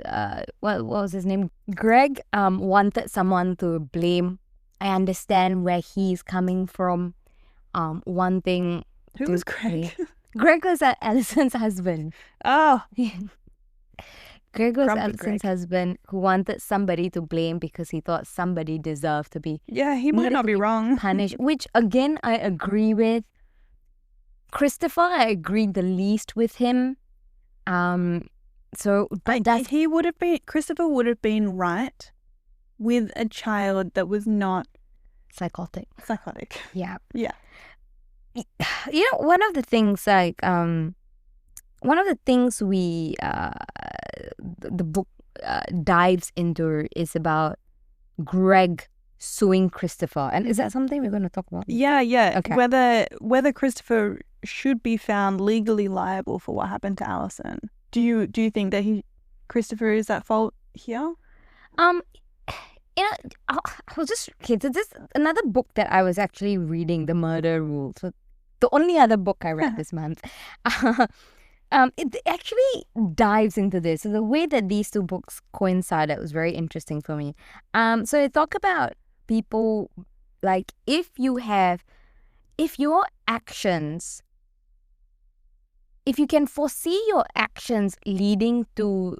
what was his name? Greg wanted someone to blame. I understand where he's coming from. One thing. Who was Greg? Greg was Allison's husband. Oh. Greg was Allison's husband who wanted somebody to blame because he thought somebody deserved to be. Yeah, he might not be wrong. Punished, which again I agree with. Christopher, I agreed the least with him. So Christopher would have been right with a child that was not psychotic. Yeah. Yeah. You know, one of the things we the book dives into is about Greg suing Christopher. And is that something we're going to talk about? Yeah. Okay. Whether Christopher should be found legally liable for what happened to Allison. Do you think that Christopher is at fault here? You know, I was just kids. This another book that I was actually reading, The Murder Rule. So the only other book I read this month. It actually dives into this. So the way that these two books coincided was very interesting for me. So they talk about people like if you can foresee your actions leading to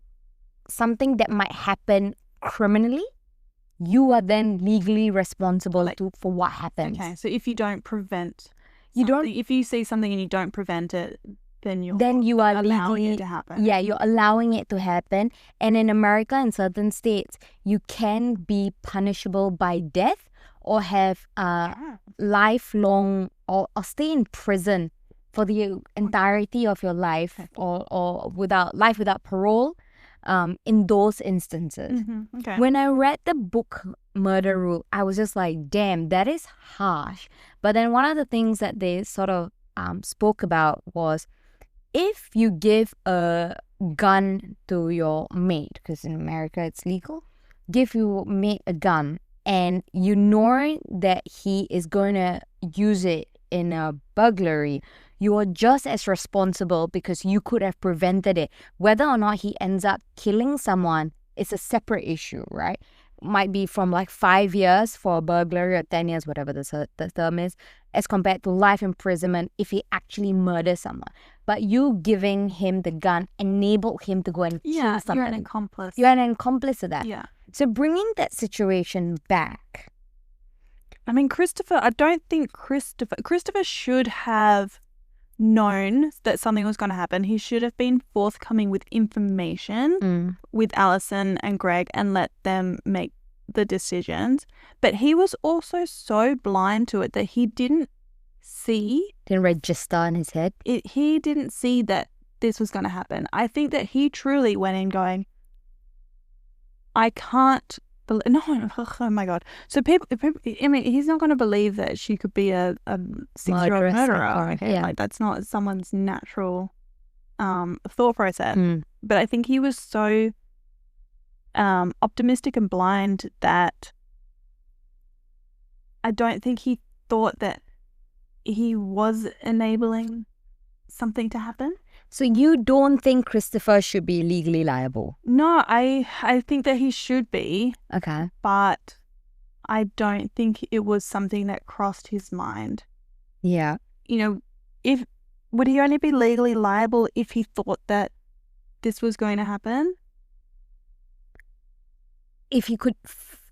something that might happen criminally, you are then legally responsible for what happens. Okay, so if you don't prevent, if you see something and you don't prevent it, then you are allowing it to happen. Yeah, you're allowing it to happen. And in America, in certain states, you can be punishable by death or have lifelong or stay in prison for the entirety of your life or without parole. in those instances. Okay. When I read the book Murder Rule, I was just like, damn, that is harsh. But then one of the things that they sort of spoke about was, if you give a gun to your mate, because in America it's legal, give your mate a gun and you know that he is going to use it in a burglary, you are just as responsible because you could have prevented it. Whether or not he ends up killing someone is a separate issue, right? Might be from like 5 years for a burglary or 10 years, whatever the term is, as compared to life imprisonment if he actually murders someone. But you giving him the gun enabled him to go and kill something. You're an accomplice. You're an accomplice of that. Yeah. So bringing that situation back. I mean, I don't think Christopher should have known that something was going to happen. He should have been forthcoming with information with Alison and Greg and let them make the decisions. But he was also so blind to it that he didn't register in his head. He didn't see that this was going to happen. I think that he truly went in going, I can't believe, no, oh my God. So people, I mean, he's not going to believe that she could be a 6-year-old murderer. Okay? Yeah. Like, that's not someone's natural thought process. But I think he was so optimistic and blind that I don't think he thought that he was enabling something to happen. So you don't think Christopher should be legally liable? No, I think that he should be. Okay. But I don't think it was something that crossed his mind. Yeah. You know, would he only be legally liable if he thought that this was going to happen? If he could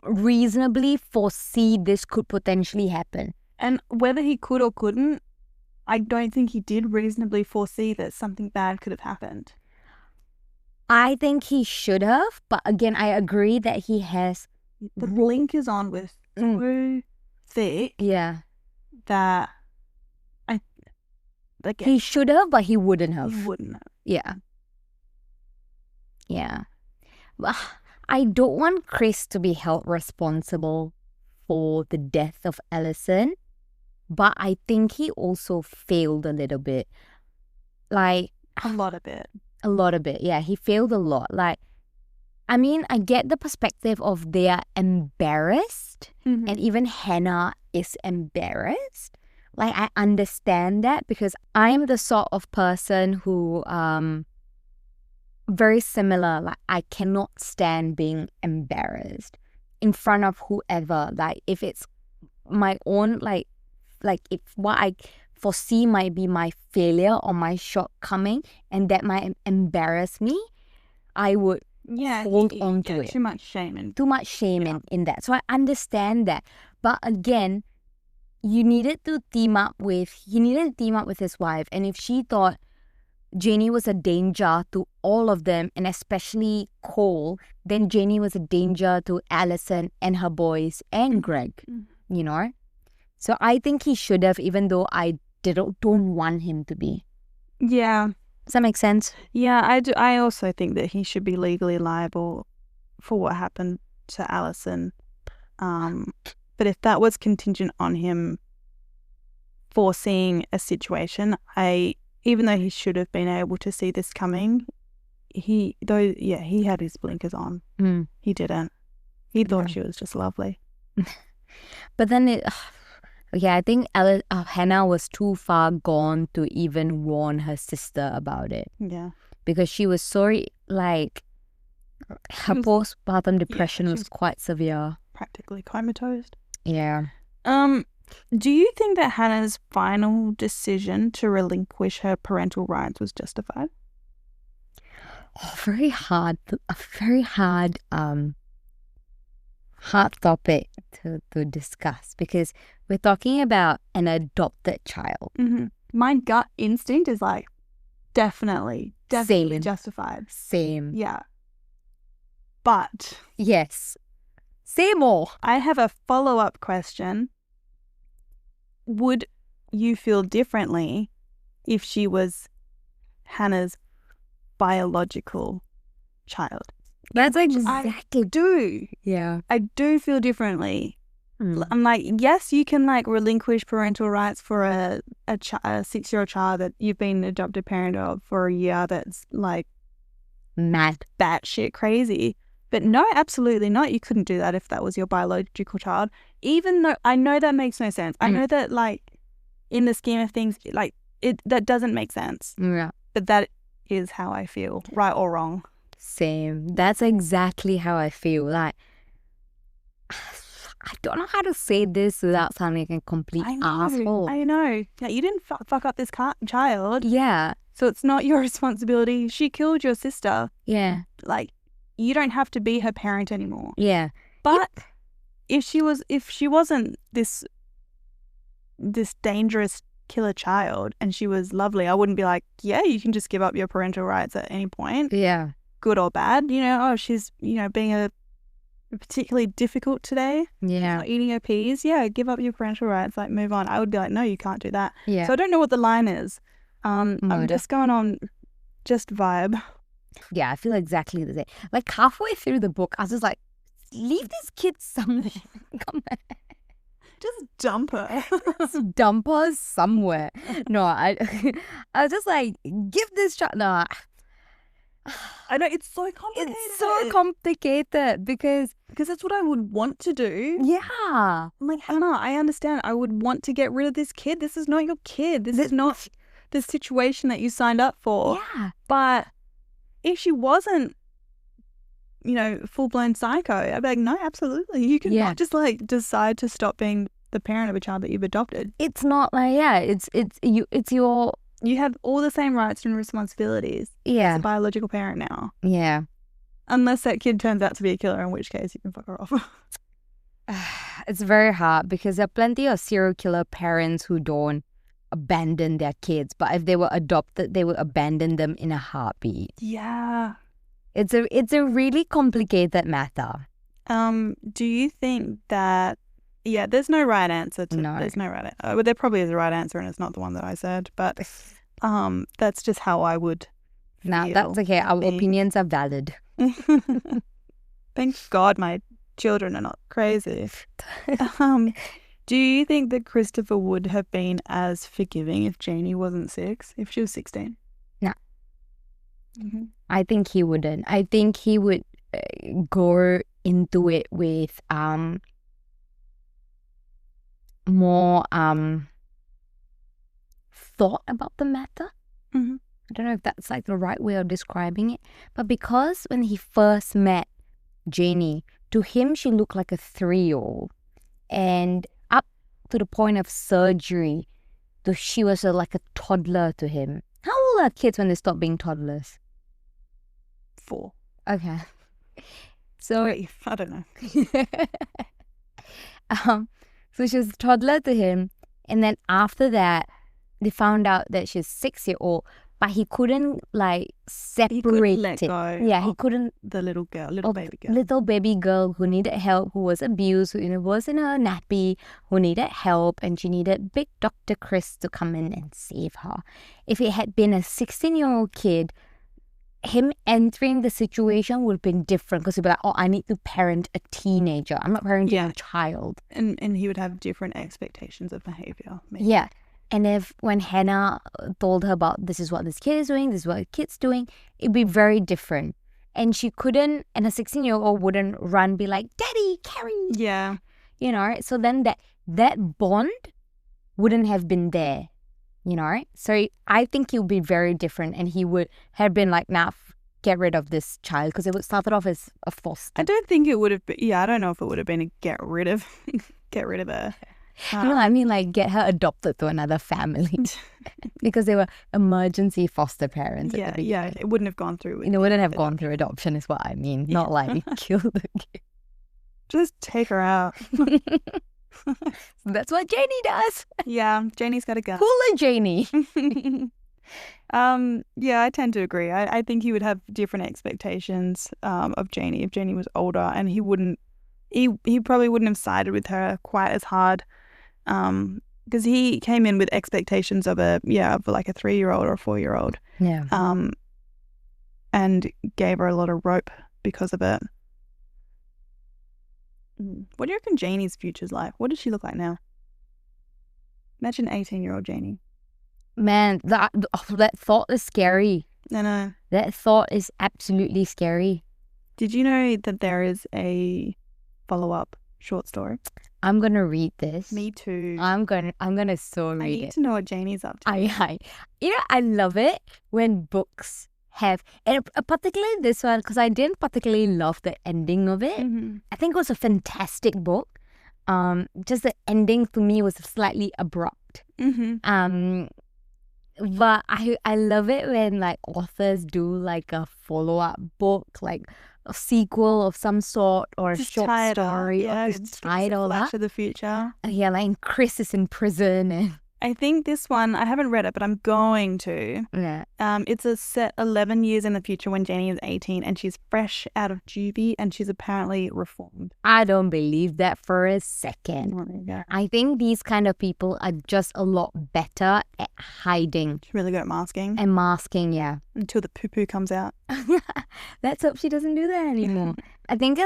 reasonably foresee this could potentially happen. And whether he could or couldn't, I don't think he did reasonably foresee that something bad could have happened. I think he should have, but again, I agree that he has... The blinkers on with so thick. Yeah. That he should have, but he wouldn't have. He wouldn't have. Yeah. Yeah. I don't want Chris to be held responsible for the death of Alison, but I think he also failed a little bit. Like... A lot of it. A lot of it, yeah. He failed a lot. Like, I mean, I get the perspective of they are embarrassed, and even Hannah is embarrassed. Like, I understand that because I'm the sort of person who, very similar, like, I cannot stand being embarrassed in front of whoever. Like, if it's my own, like if what I foresee might be my failure or my shortcoming and that might embarrass me, I would hold on to it. Too much shame in that. So I understand that. But again, he needed to team up with his wife. And if she thought Janie was a danger to all of them, and especially Cole, then Janie was a danger to Alison and her boys and Greg, you know? So I think he should have, even though I don't want him to be. Yeah. Does that make sense? Yeah, I do. I also think that he should be legally liable for what happened to Alison. But if that was contingent on him foreseeing a situation, even though he should have been able to see this coming, he had his blinkers on. He didn't. He thought she was just lovely. But then I think Hannah was too far gone to even warn her sister about it. Yeah. Because she was so, like, her postpartum depression was quite severe. Practically comatose. Yeah. Do you think that Hannah's final decision to relinquish her parental rights was justified? Very hard topic to discuss because we're talking about an adopted child. My gut instinct is like definitely Same. justified. Same. Yeah. But yes. Say more. I have a follow-up question. Would you feel differently if she was Hannah's biological child. That's I exactly. do. Yeah. I do feel differently. I'm like, yes, you can like relinquish parental rights for a 6-year-old child that you've been adopted parent of for a year that's like Mad. batshit crazy. But no, absolutely not. You couldn't do that if that was your biological child. Even though I know that makes no sense. I know that like in the scheme of things, like that doesn't make sense. Yeah. But that is how I feel, right or wrong. Same. That's exactly how I feel. Like, I don't know how to say this without sounding like a complete asshole. I know. Yeah, you didn't fuck up this child. Yeah. So it's not your responsibility. She killed your sister. Yeah. Like, you don't have to be her parent anymore. Yeah. But if she wasn't this dangerous killer child and she was lovely, I wouldn't be like, yeah, you can just give up your parental rights at any point. Yeah. Good or bad. You know, oh, she's, you know, being particularly difficult today. Yeah. Not eating her peas. Yeah, give up your parental rights. Like, move on. I would be like, no, you can't do that. Yeah. So I don't know what the line is. I'm just going on just vibe. Yeah, I feel exactly the same. Like halfway through the book, I was just like, leave this kid somewhere. Come on. Just dump her. Just dump her somewhere. No, I was just like, give this child. No. I know, it's so complicated. It's so complicated because that's what I would want to do. yeah. I'm like, Hannah, I understand. I would want to get rid of this kid. This is not your kid. This is not the situation that you signed up for. Yeah. But if she wasn't, you know, full-blown psycho, I'd be like, no, absolutely. You can not just like decide to stop being the parent of a child that you've adopted. It's not like, it's your... You have all the same rights and responsibilities as a biological parent now. Yeah. Unless that kid turns out to be a killer, in which case you can fuck her off. It's very hard because there are plenty of serial killer parents who don't abandon their kids, but if they were adopted, they would abandon them in a heartbeat. Yeah. It's a really complicated matter. Do you think that... Yeah, there's no right answer to... No. There's no right answer. Well, there probably is a right answer and it's not the one that I said, but that's just how I would feel. No, that's okay. Our opinions are valid. Thank God my children are not crazy. Do you think that Christopher would have been as forgiving if Janie wasn't 6, if she was 16? No. Mm-hmm. I think he wouldn't. I think he would go into it with more thought about the matter. Mm-hmm. I don't know if that's like the right way of describing it, but because when he first met Janie, to him she looked like a 3-year-old, and up to the point of surgery, she was like a toddler to him. How old are kids when they stop being toddlers? 4. Okay. So 3, I don't know. So she was a toddler to him, and then after that, they found out that she's 6-year-old, but he couldn't like separate let it. go. Yeah, he couldn't. The little baby girl. Little baby girl who needed help, who was abused, who was in a nappy, who needed help, and she needed big Dr. Chris to come in and save her. If it had been a 16-year-old kid, him entering the situation would have been different because he'd be like, oh, I need to parent a teenager. I'm not parenting a child. And he would have different expectations of behavior. Maybe. Yeah. And if when Hannah told her about this is what this kid is doing, this is what the kid's doing, it'd be very different. And she couldn't, and a 16-year-old wouldn't run, be like, Daddy, carry me. Yeah. You know, so then that bond wouldn't have been there. You know, so I think he would be very different, and he would have been like, nah, get rid of this child, because it would started off as a foster. I don't think it would have been, I don't know if it would have been a get rid of her. No, I mean like get her adopted to another family because they were emergency foster parents. Yeah, it wouldn't have gone through. It wouldn't have gone through adoption is what I mean, not like kill the kid. Just take her out. That's what Janie does. Yeah, Janie's got a gun. Cooler Janie. Yeah, I tend to agree. I think he would have different expectations of Janie if Janie was older, and he probably wouldn't have sided with her quite as hard, because he came in with expectations of like a 3-year-old or a 4-year-old. Yeah. and gave her a lot of rope because of it. What do you reckon Janie's future's like? What does she look like now? Imagine 18-year-old Janie. Man, that thought is scary. I know. That thought is absolutely scary. Did you know that there is a follow-up short story? I'm gonna read this. Me too. I'm gonna so read I need it. to know what Janie's up to. I love it when books have, and particularly this one, because I didn't particularly love the ending of it. I think it was a fantastic book. Just the ending to me was slightly abrupt. But I love it when like authors do like a follow-up book, like a sequel of some sort, or Just a short tie it up. story, Yeah, or just just tie it all flash up. of the future. Yeah, like Chris is in prison and I think this one, I haven't read it, but I'm going to. yeah. It's a set 11 years in the future when Janie is 18 and she's fresh out of juvie and she's apparently reformed. I don't believe that for a second. Oh, there you go. I think these kind of people are just a lot better at hiding She's really good at masking. and masking, yeah. Until the poo-poo comes out. Let's hope she doesn't do that anymore. I think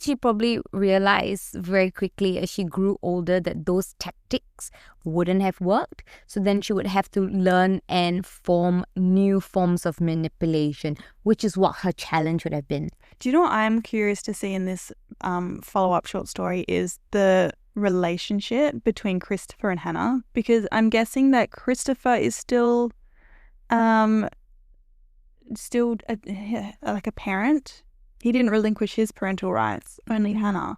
she probably realized very quickly as she grew older that those tactics wouldn't have worked. So then she would have to learn and form new forms of manipulation, which is what her challenge would have been. Do you know what I'm curious to see in this follow-up short story is the relationship between Christopher and Hannah? Because I'm guessing that Christopher is still like a parent. He didn't relinquish his parental rights, only Hannah.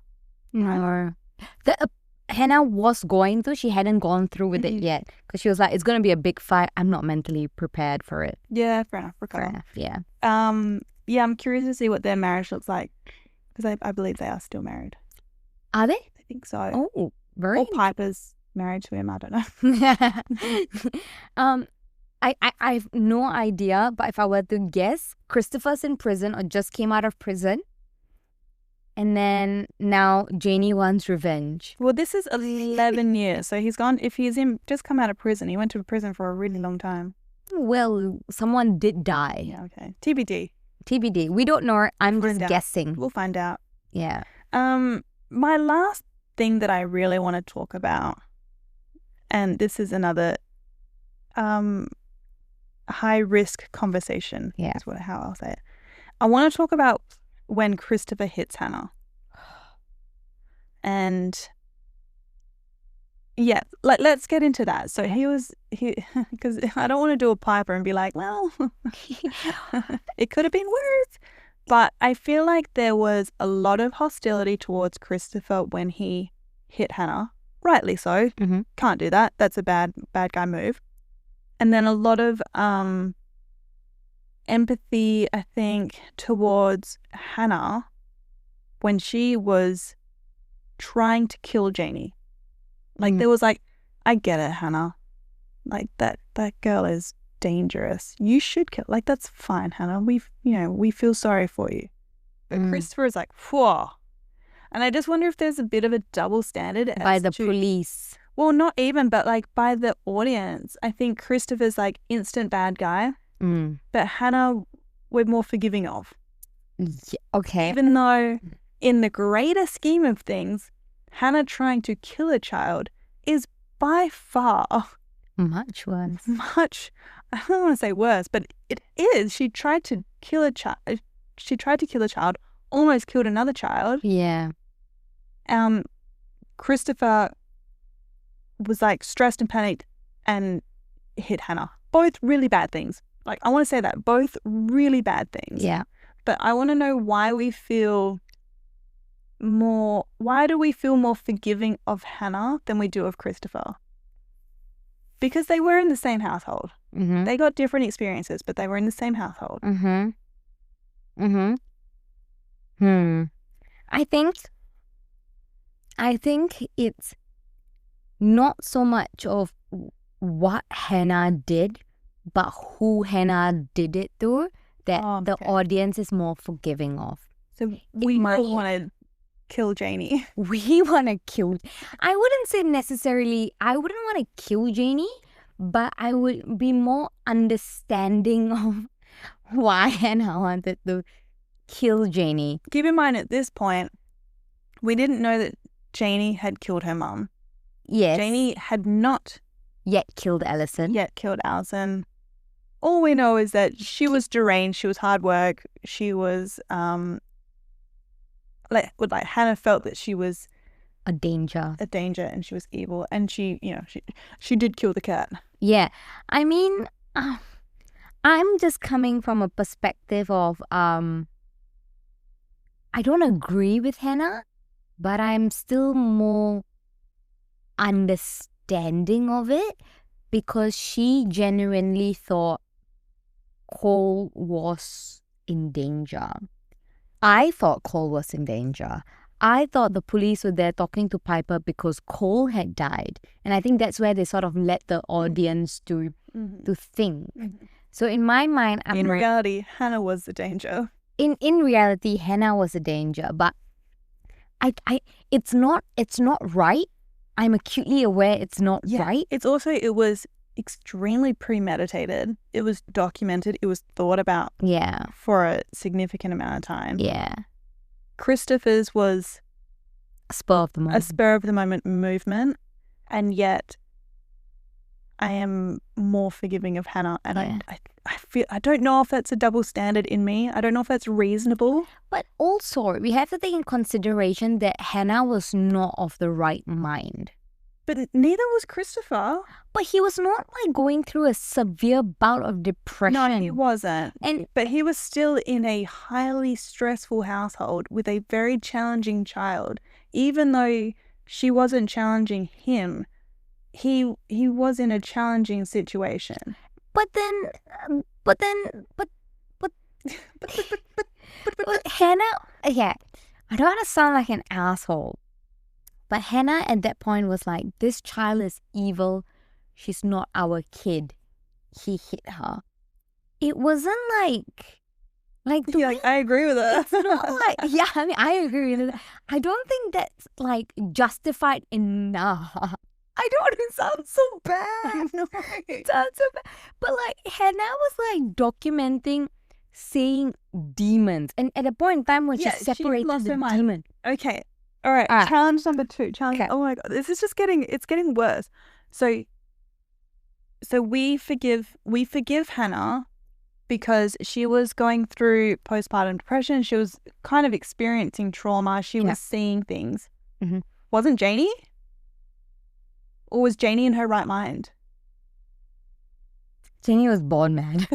No. Hannah was going to, she hadn't gone through with it yet. Because she was like, it's going to be a big fight. I'm not mentally prepared for it. Yeah, fair enough. Fair enough, yeah. Yeah, I'm curious to see what their marriage looks like. Because I believe they are still married. Are they? I think so. Oh, very. Or Piper's married to him, I don't know. I have no idea, but if I were to guess, Christopher's in prison or just came out of prison. And then now Janie wants revenge. Well, this is 11 years. So he's gone, if he's just come out of prison, he went to prison for a really long time. Well, someone did die. Yeah, okay. TBD. We don't know. I'm just out. guessing. We'll find out. Yeah. My last thing that I really want to talk about, and this is another high-risk conversation. Yeah. Is how I'll say it. I want to talk about when Christopher hits Hannah. And yeah, let's get into that. So he because I don't want to do a Piper and be like, well, it could have been worse. But I feel like there was a lot of hostility towards Christopher when he hit Hannah. Rightly so. Can't do that. That's a bad guy move. And then a lot of empathy, I think, towards Hannah when she was trying to kill Janie. Like there was like, I get it, Hannah. Like that girl is dangerous. You should kill. Like that's fine, Hannah. We feel sorry for you. But Christopher is like, whoa. And I just wonder if there's a bit of a double standard By the police. Well, not even, but like by the audience. I think Christopher's like instant bad guy, but Hannah we're more forgiving of. Yeah, okay. Even though in the greater scheme of things, Hannah trying to kill a child is by far much worse. I don't want to say worse, but it is. She tried to kill a child. Almost killed another child. Yeah. Christopher was like stressed and panicked and hit Hannah. Both really bad things. Like I want to say that both really bad things. Yeah. But I want to know why do we feel more forgiving of Hannah than we do of Christopher? Because they were in the same household. They got different experiences, but they were in the same household. I think it's not so much of what Hannah did, but who Hannah did it to that the audience is more forgiving of. So we might want to kill Janie. We want to kill. I wouldn't say necessarily, I wouldn't want to kill Janie, but I would be more understanding of why Hannah wanted to kill Janie. Keep in mind at this point, we didn't know that Janie had killed her mum. Yes. Janie had not yet killed Alison. yet killed Alison. All we know is that she was deranged. She was hard work. She was like Hannah felt that she was A danger. a danger and she was evil, and she did kill the cat. Yeah. I mean, I'm just coming from a perspective of I don't agree with Hannah, but I'm still more understanding of it because she genuinely thought Cole was in danger. I thought Cole was in danger. I thought the police were there talking to Piper because Cole had died. And I think that's where they sort of led the audience to think. So in my mind, In reality, Hannah was the danger. in reality, Hannah was a danger, but it's not right. I'm acutely aware it's not right. It was extremely premeditated. It was documented. It was thought about Yeah. for a significant amount of time. Yeah. Christopher's was Spur of the a moment. spur of the moment movement, and yet I am more forgiving of Hannah, and Yeah. I feel I don't know if that's a double standard in me. I don't know if that's reasonable. But also, we have to take in consideration that Hannah was not of the right mind. But neither was Christopher. But he was not like going through a severe bout of depression. No, he wasn't. And But he was still in a highly stressful household with a very challenging child. Even though she wasn't challenging him, he was in a challenging situation. but Hannah, yeah, I don't want to sound like an asshole, but Hannah at that point was like, this child is evil. She's not our kid. He hit her. It wasn't like the way- I agree with her. it's not like, yeah, I mean, I agree with that. I don't think that's like justified enough. I don't want to sound so bad. No. It sounds so bad. But like Hannah was like documenting saying demons. And at a point in time when Yeah, she she separated lost the her mind. demon. Okay. All right. Alright. Challenge number 2. Challenge. Okay. Oh my God. This is just getting worse. So we forgive Hannah because she was going through postpartum depression. She was kind of experiencing trauma. She Yeah. was seeing things. Mhm. Wasn't Janie? Or was Janie in her right mind? Jenny was born mad.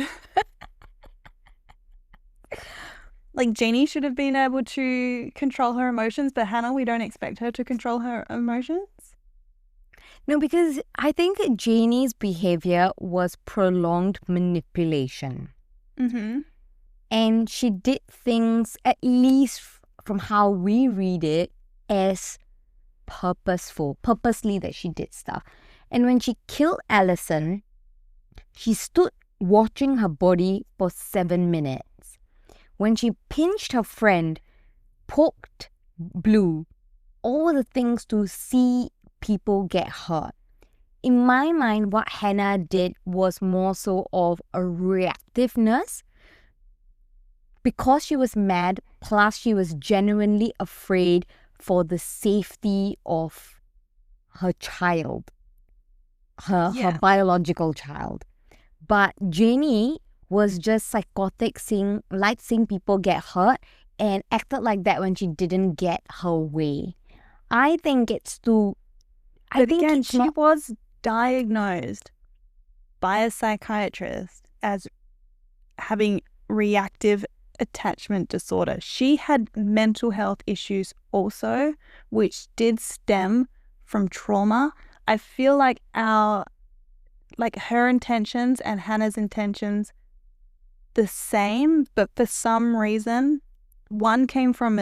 Like, Janie should have been able to control her emotions, but Hannah, we don't expect her to control her emotions. No, because I think Janie's behavior was prolonged manipulation. Mm-hmm. And she did things, at least from how we read it, as purposely that she did stuff. And when she killed Alison, she stood watching her body for 7 minutes. When she pinched her friend, poked Blue, all the things to see people get hurt. In my mind, what Hannah did was more so of a reactiveness because she was mad, plus she was genuinely afraid for the safety of her child, her biological child. But Janie was just psychotic, seeing people get hurt, and acted like that when she didn't get her way. I think it's too... But again, she was diagnosed by a psychiatrist as having reactive attachment disorder. She had mental health issues also, which did stem from trauma. I feel like her intentions and Hannah's intentions the same, but for some reason, one came from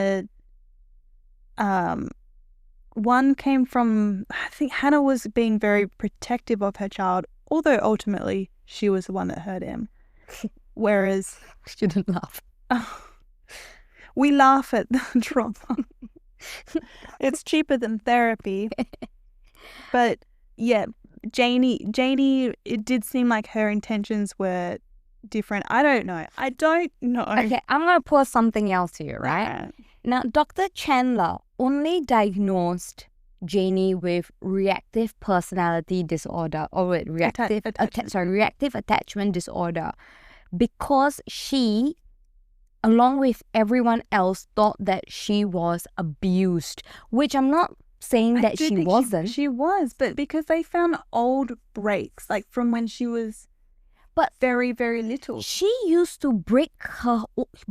I think Hannah was being very protective of her child, although ultimately she was the one that hurt him. Whereas She didn't laugh. we laugh at the trauma. It's cheaper than therapy. But yeah, Janie, it did seem like her intentions were different. I don't know. Okay, I'm going to pose something else to you, right? Now, Dr. Chandler only diagnosed Janie with reactive personality disorder or with reactive attachment disorder because she, along with everyone else, thought that she was abused, which I'm not saying that she wasn't. She was, but because they found old breaks, like from when she was very, very little. She used to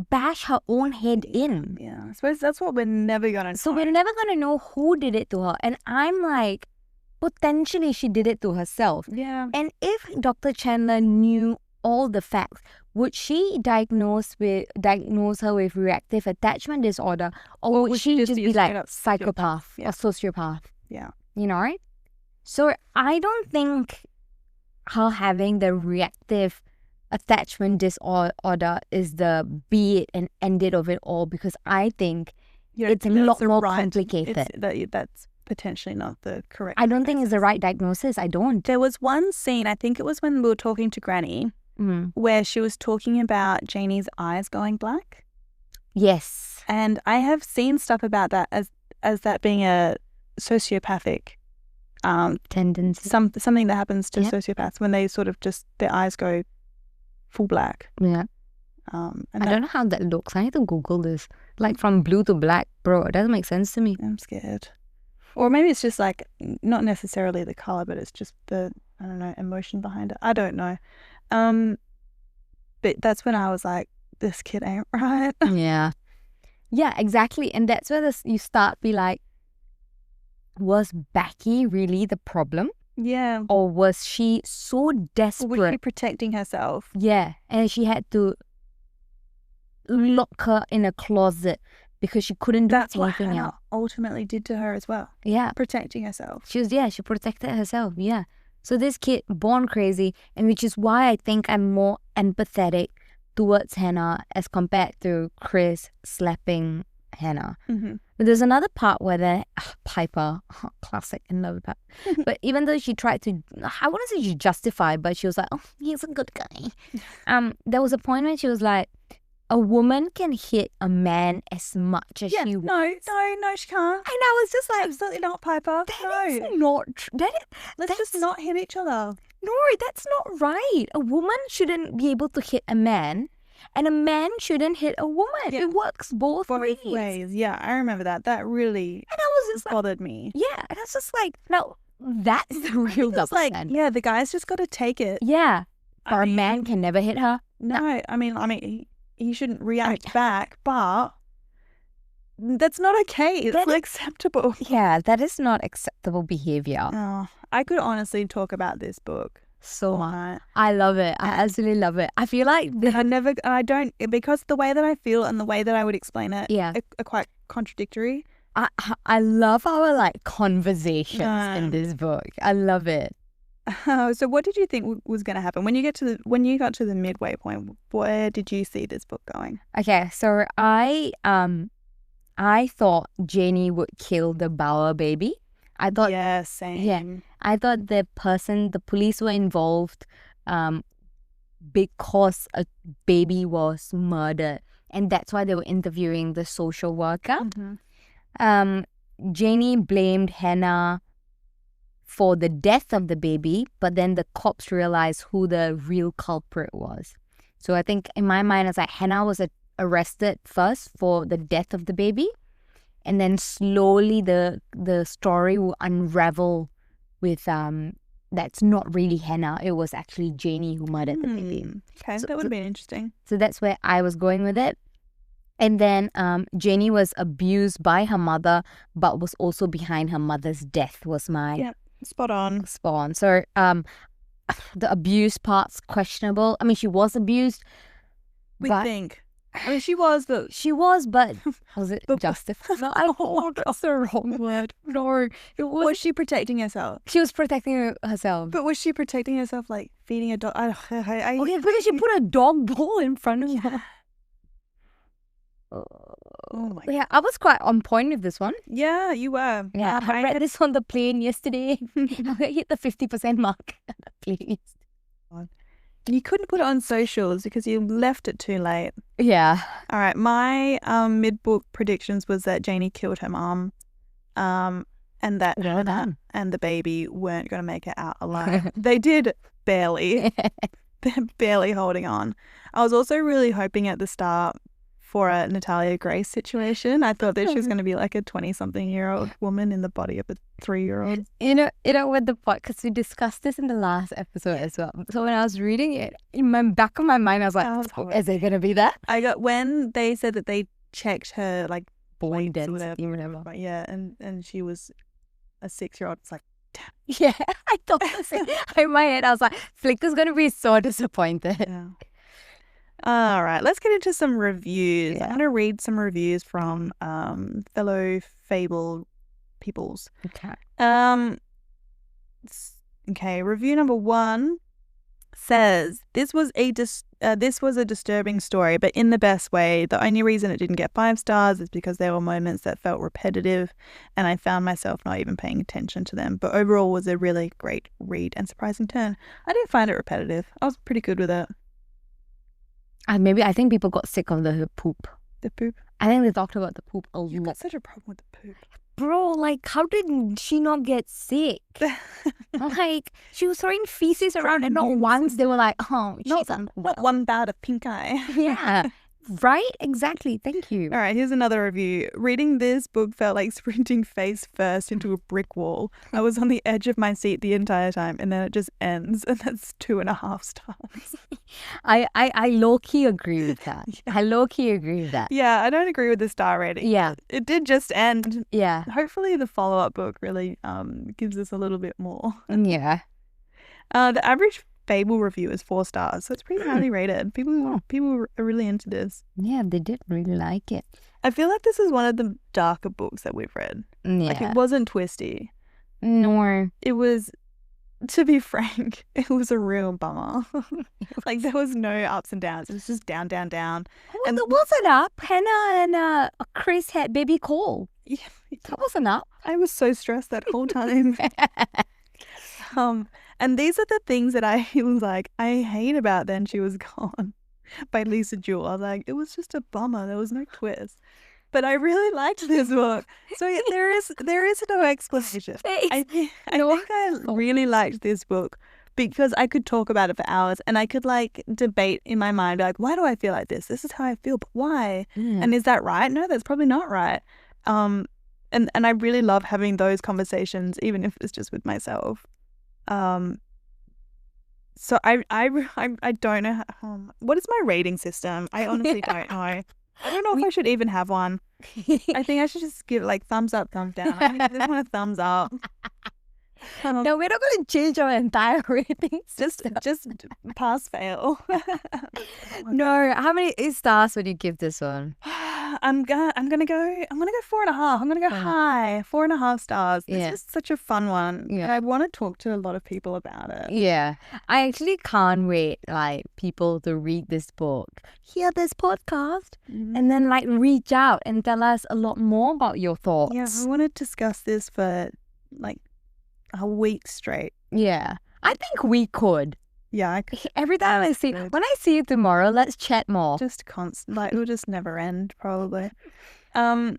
bash her own head in. Yeah, I suppose that's what we're never going to know. So we're never going to know who did it to her. And I'm like, potentially she did it to herself. Yeah. And if Dr. Chandler knew all the facts, would she diagnose her with reactive attachment disorder, or would she just be like psychopath or sociopath? Yeah. You know, right? So I don't think her having the reactive attachment disorder is the be it and end it of it all, because I think it's a lot more complicated. That's potentially not the correct. I don't think it's the right diagnosis. I don't. There was one scene, I think it was when we were talking to Granny, where she was talking about Janie's eyes going black. Yes. And I have seen stuff about that as that being a sociopathic tendency. Something that happens to sociopaths when they sort of just, their eyes go full black. Yeah. And I don't know how that looks. I need to Google this. Like from blue to black, bro. It doesn't make sense to me. I'm scared. Or maybe it's just like, not necessarily the color, but it's just the, I don't know, emotion behind it. I don't know. But that's when I was like, this kid ain't right. Yeah. Yeah, exactly. And that's where you start be like, was Becky really the problem? Yeah. Or was she so desperate? Or was she protecting herself? Yeah. And she had to lock her in a closet because she couldn't do anything else. That's what Hannah ultimately did to her as well. Yeah. Protecting herself. She protected herself. Yeah. So this kid, born crazy, and which is why I think I'm more empathetic towards Hannah as compared to Chris slapping Hannah. Mm-hmm. But there's another part where Piper, classic, in love with that. But even though she tried to, I wouldn't say she justified, but she was like, oh, he's a good guy. There was a point when she was like, a woman can hit a man as much as she wants. No, she can't. And I was just like, absolutely not, Piper. That is not true. Let's just not hit each other. No, that's not right. A woman shouldn't be able to hit a man, and a man shouldn't hit a woman. Yeah. It works both ways. Yeah, I remember that. That really and I was just bothered me. Yeah, and I was just like, no, that's the real double standard. Yeah, the guy's just got to take it. Yeah, or a man can never hit her. No, I mean, he shouldn't react back, but that's not okay. It's not acceptable. Yeah, that is not acceptable behavior. Oh, I could honestly talk about this book so much. I love it. I absolutely love it. I feel like because the way that I feel and the way that I would explain it are quite contradictory. I love our conversations in this book. I love it. So what did you think was going to happen when you got to the midway point? Where did you see this book going? Okay, so I thought Janie would kill the Bauer baby. I thought same. Yeah, I thought the police were involved because a baby was murdered, and that's why they were interviewing the social worker. Mm-hmm. Janie blamed Hannah for the death of the baby, but then the cops realized who the real culprit was. So I think in my mind, it's like Hannah was arrested first for the death of the baby, and then slowly the story will unravel with that's not really Hannah. It was actually Janie who murdered the baby. Okay, so that would have been interesting. So that's where I was going with it. And then Janie was abused by her mother, but was also behind her mother's death. Was my spot on. So the abuse part's questionable. I mean, she was abused. We think. I mean, she was, but was it justified? No, I don't. That's the wrong word. No, was she protecting herself? She was protecting herself. But was she protecting herself, like feeding a dog? Okay, because she put a dog bowl in front of her. Oh my God. Yeah, I was quite on point with this one. Yeah, you were. Yeah, I read this on the plane yesterday. I hit the 50% mark. Please. You couldn't put it on socials because you left it too late. Yeah. All right. My mid-book predictions was that Janie killed her mom, and that Hannah and the baby weren't going to make it out alive. They did barely. They're barely holding on. I was also really hoping at the start for a Natalia Grace situation. I thought that she was going to be like a 20-something-year-old woman in the body of a 3-year-old. You know with the pot, because we discussed this in the last episode as well. So when I was reading it, in my back of my mind, I was like, is it going to be that? When they said that they checked her like bone density, whatever. Yeah, and she was a 6-year-old. It's like, damn. Yeah, I thought the same. In my head, I was like, Flicker's going to be so disappointed. Yeah. All right, let's get into some reviews. I'm going to read some reviews from fellow Fable peoples. Okay. Okay, review number 1 says, this was a disturbing story, but in the best way. The only reason it didn't get 5 stars is because there were moments that felt repetitive and I found myself not even paying attention to them. But overall was a really great read and surprising turn. I didn't find it repetitive. I was pretty good with it. Maybe I think people got sick of the poop. The poop? I think they talked about the poop a lot. You've got such a problem with the poop. Bro, like, how did she not get sick? Like, she was throwing feces around and not once they were like, oh, she's not one bout of pink eye. Yeah. Right? Exactly. Thank you. All right, here's another review. Reading this book felt like sprinting face first into a brick wall. I was on the edge of my seat the entire time, and then it just ends, and that's 2.5 stars. I low-key agree with that. Yeah. I low-key agree with that. Yeah, I don't agree with the star rating. Yeah. It did just end. Yeah. Hopefully the follow-up book really gives us a little bit more. Yeah. The average Fable review is 4 stars, so it's pretty highly rated. People are really into this. Yeah, they did really like it. I feel like this is one of the darker books that we've read. Yeah. Like, it wasn't twisty. Nor. It was, to be frank, it was a real bummer. Like, there was no ups and downs. It was just down, down, down. Well, and there wasn't up. Hannah and Chris had baby Cole. Yeah. That wasn't up. I was so stressed that whole time. And these are the things that I was like, I hate about Then She Was Gone by Lisa Jewell. I was like, it was just a bummer. There was no twist. But I really liked this book. So yeah, there is no explanation. I think I really liked this book because I could talk about it for hours and I could like debate in my mind, like, why do I feel like this? This is how I feel, but why? And is that right? No, that's probably not right. And I really love having those conversations, even if it's just with myself. So I don't know what is my rating system. I honestly don't know. I don't know if I should even have one. I think I should just give like thumbs up, thumbs down. I just want a thumbs up. No, we're not going to change our entire rating. Just pass fail. No, how many stars would you give this one? I'm gonna go 4.5. I'm gonna go high. 4.5 stars. This is such a fun one. Yeah. I want to talk to a lot of people about it. Yeah. I actually can't wait like people to read this book, hear this podcast, and then like reach out and tell us a lot more about your thoughts. Yeah, I want to discuss this for like a week straight. Yeah. I think we could. Yeah, every time I see, when I see you tomorrow, let's chat more. Just constant, like it'll just never end, probably. I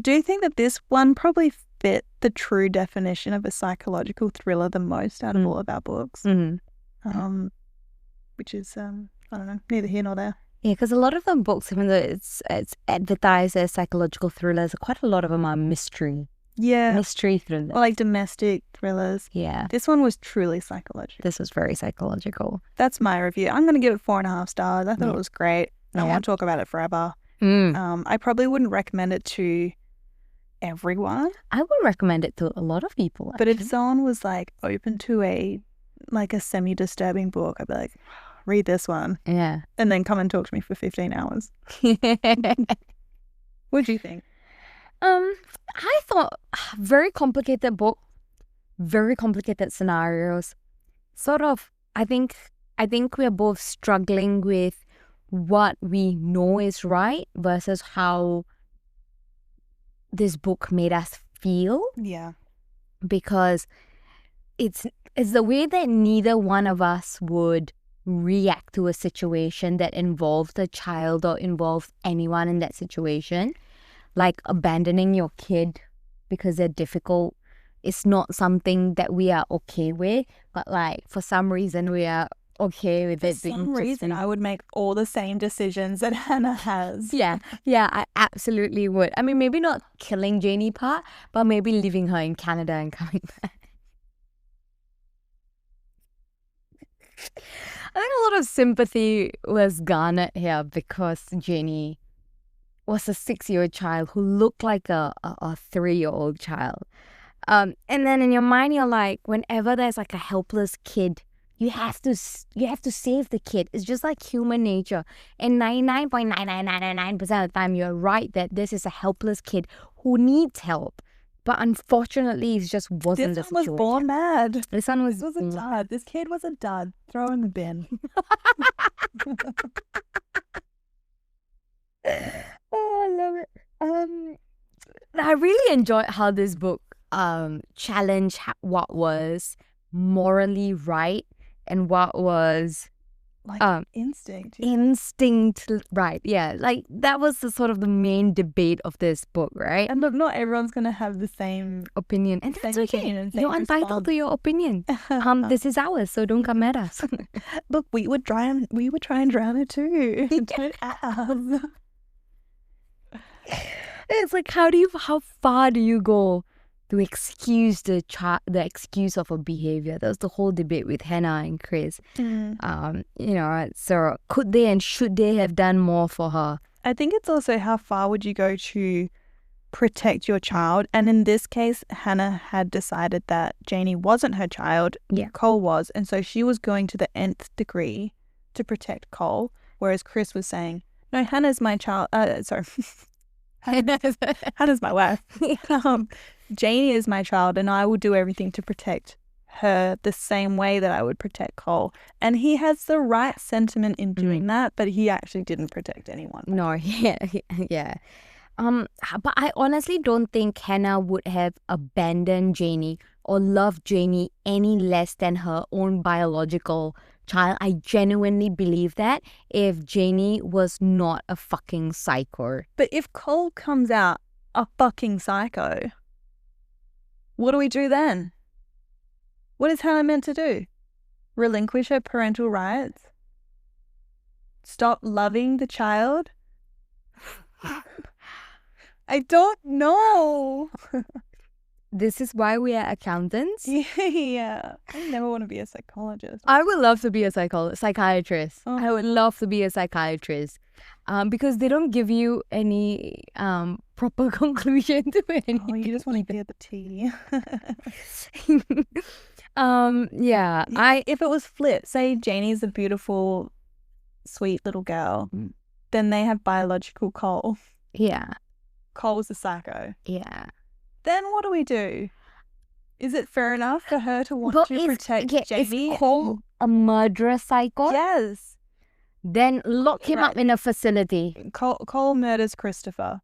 do think that this one probably fit the true definition of a psychological thriller the most out of all of our books. Which is I don't know, neither here nor there. Yeah, because a lot of the books, even though it's advertised as psychological thrillers, quite a lot of them are mystery. Yeah. Mystery thrillers. Or like domestic thrillers. Yeah. This one was truly psychological. This was very psychological. That's my review. I'm going to give it 4.5 stars. I thought it was great. I won't talk about it forever. I probably wouldn't recommend it to everyone. I would recommend it to a lot of people, actually. But if someone was like open to a semi-disturbing book, I'd be like, read this one. Yeah. And then come and talk to me for 15 hours. What do you think? I thought very complicated book, very complicated scenarios. Sort of, I think we're both struggling with what we know is right versus how this book made us feel. Yeah. Because it's the way that neither one of us would react to a situation that involves a child or involves anyone in that situation. Like abandoning your kid because they're difficult is not something that we are okay with, but like for some reason we are okay with it. For some reason, I would make all the same decisions that Hannah has. Yeah, I absolutely would. I mean, maybe not killing Janie part, but maybe leaving her in Canada and coming back. I think a lot of sympathy was garnered here because Janie was a 6-year-old child who looked like a 3-year-old child. And then in your mind, you're like, whenever there's like a helpless kid, you have to save the kid. It's just like human nature. And 99.99999% of the time, you're right that this is a helpless kid who needs help. But unfortunately, it just wasn't the situation. This one was born mad. This one was a dud. This kid was a dud. Throw in the bin. Oh, I love it. I really enjoyed how this book challenged what was morally right and what was like instinct right. Yeah, like that was the sort of the main debate of this book, right? And look, not everyone's gonna have the same opinion, and that's okay. You're entitled to your opinion. This is ours, so don't come at us. Look, we would try and drown it too. Don't ask. It's like how far do you go to excuse the excuse of a behavior? That was the whole debate with Hannah and Chris. So could they and should they have done more for her? I think it's also how far would you go to protect your child? And in this case, Hannah had decided that Janie wasn't her child, Cole was, and so she was going to the nth degree to protect Cole, whereas Chris was saying, no, Hannah's my child. Hannah's my wife. Janie is my child, and I will do everything to protect her the same way that I would protect Cole. And he has the right sentiment in doing that, but he actually didn't protect anyone. No, yeah. But I honestly don't think Hannah would have abandoned Janie or loved Janie any less than her own biological child. I genuinely believe that if Janie was not a fucking psycho. But if Cole comes out a fucking psycho, what do we do then? What is Hannah meant to do? Relinquish her parental rights? Stop loving the child? I don't know. This is why we are accountants. Yeah. I never want to be a psychologist. I would love to be a psychiatrist. Oh. I would love to be a psychiatrist. Because they don't give you any proper conclusion to anything. Oh, you just want to get the tea. If it was flipped, say Janie's a beautiful, sweet little girl, then they have biological Cole. Yeah. Cole's a psycho. Yeah. Then what do we do? Is it fair enough for her to want to protect Janie? Is Cole a murderous psycho? Yes. Then lock him up in a facility. Cole murders Christopher.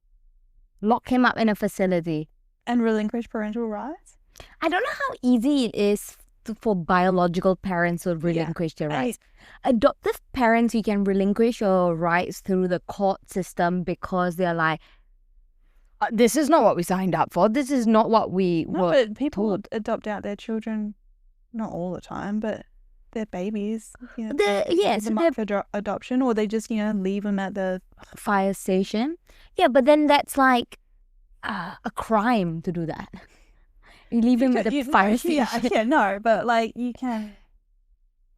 Lock him up in a facility. And relinquish parental rights? I don't know how easy it is for biological parents to relinquish their rights. Adoptive parents, you can relinquish your rights through the court system because they're like, this is not what we signed up for. This is not what we were but people adopt out their children, not all the time, but they're babies. You know, them up for adoption, or they just leave them at the fire station. Yeah, but then that's like a crime to do that. You leave him at the fire station. Yeah, no, but like you can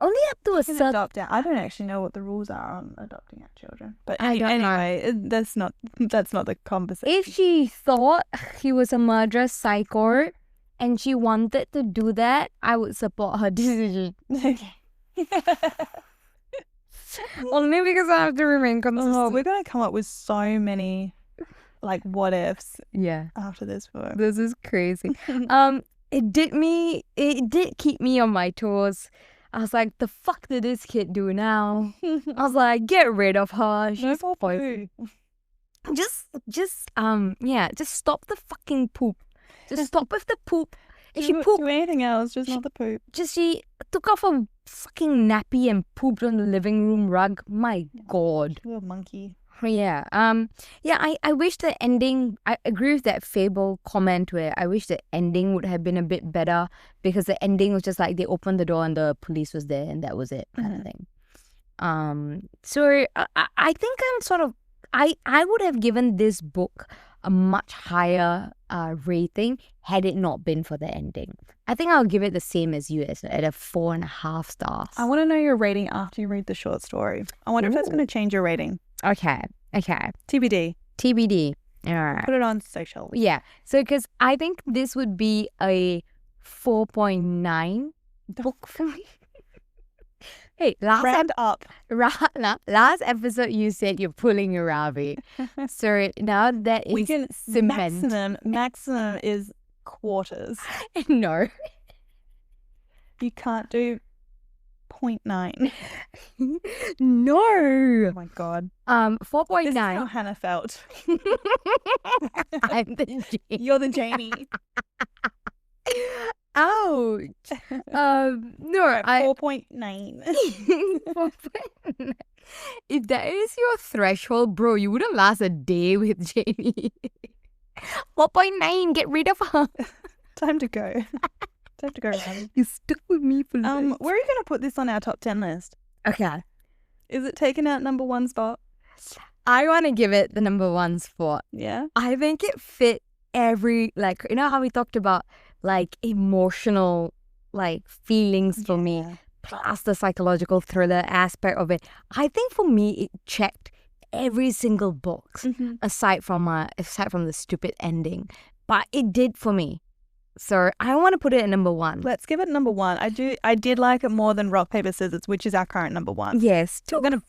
only up to a certain. Adopt out. I don't actually know what the rules are on adopting out children, but anyway, that's not the conversation. If she thought he was a murderous psycho and she wanted to do that, I would support her decision. Only because I have to remain consistent. Oh, we're gonna come up with so many like what ifs. Yeah. After this book, this is crazy. It did keep me on my toes. I was like, the fuck did this kid do now? I was like, get rid of her. She's poison. Just stop the fucking poop. Just stop with the poop. she pooped. Do anything else, just not the poop. She took off a fucking nappy and pooped on the living room rug. My God. Little monkey. Yeah. I wish the ending, I agree with that Fable comment where I wish the ending would have been a bit better, because the ending was just like they opened the door and the police was there and that was it kind of thing. So I think I'm sort of, I would have given this book a much higher rating had it not been for the ending. I think I'll give it the same as you, at a 4.5 stars. I want to know your rating after you read the short story. I wonder if that's going to change your rating. Okay. TBD. All right. Put it on social. Yeah. So, because I think this would be a 4.9 book for me. Hey, Round up. last episode you said you're pulling your Ravi. So now that is We can cement. Maximum is quarters. No. You can't do 0.9. No. Oh my God. 4.9. This is how Hannah felt. I'm the Jane. You're the Janie. Ouch. No, 4.9. If that is your threshold, bro, you wouldn't last a day with Jamie. 4.9, get rid of her. Time to go. Time to go, Ravi. You stuck with me for Where are you going to put this on our top 10 list? Okay. Is it taking out number 1 spot? I want to give it the number 1 spot. Yeah? I think it fit every, like, you know how we talked about, like, emotional, like, feelings for me, plus the psychological thriller aspect of it. I think for me, it checked every single box, aside from the stupid ending. But it did for me. So I want to put it at number 1. Let's give it number 1. I did like it more than Rock, Paper, Scissors, which is our current number 1. Yes. We're gonna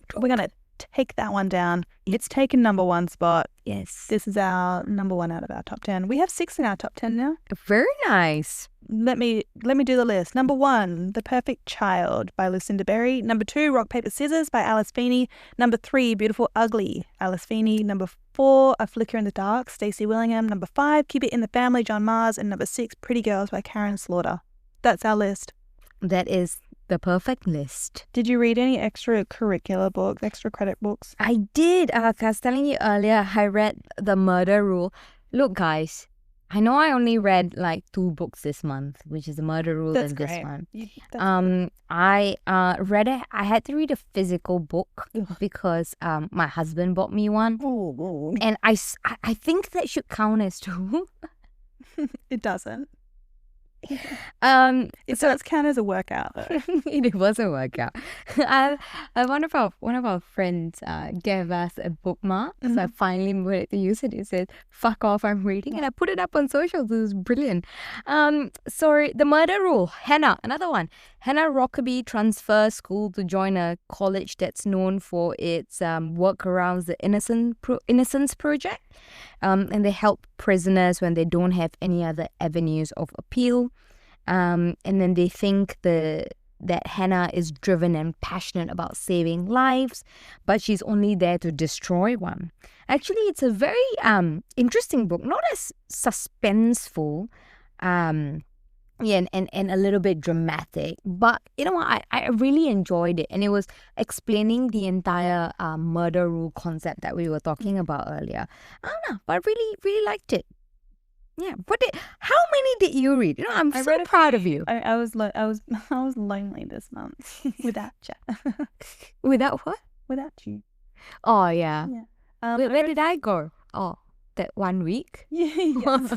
take that one down. It's taken number 1 spot. Yes. This is our number 1 out of our top 10. We have 6 in our top 10 now. Very nice. Let me do the list. Number 1, The Perfect Child by Lucinda Berry. Number 2, Rock, Paper, Scissors by Alice Feeney. Number 3, Beautiful Ugly, Alice Feeney. Number 4, A Flicker in the Dark, Stacey Willingham. Number 5, Keep It in the Family, John Mars. And number 6, Pretty Girls by Karen Slaughter. That's our list. That is the perfect list. Did you read any extracurricular books, extra credit books? I did. I was telling you earlier, I read The Murder Rule. Look, guys, I know I only read like 2 books this month, which is The Murder Rule and this one. I read it. I had to read a physical book because my husband bought me one. Oh. And I think that should count as 2. It doesn't. It does count as a workout though. It was a workout. One of our friends gave us a bookmark, so I finally put it to use it. It said, "Fuck off, I'm reading," and I put it up on socials. It was brilliant. Sorry, The Murder Rule. Hannah, another one. Hannah Rockaby transfers school to join a college that's known for its work around the Innocence Project, and they help prisoners when they don't have any other avenues of appeal. And then they think that Hannah is driven and passionate about saving lives, but she's only there to destroy one. Actually, it's a very interesting book, not as suspenseful, and a little bit dramatic. But you know what? I really enjoyed it, and it was explaining the entire murder rule concept that we were talking about earlier. I don't know, but I really liked it. Yeah, how many did you read? You know, I'm so proud of you. I was lonely this month without you. Without what? Without you. Oh yeah. Where did I go? Oh, that 1 week. Yes.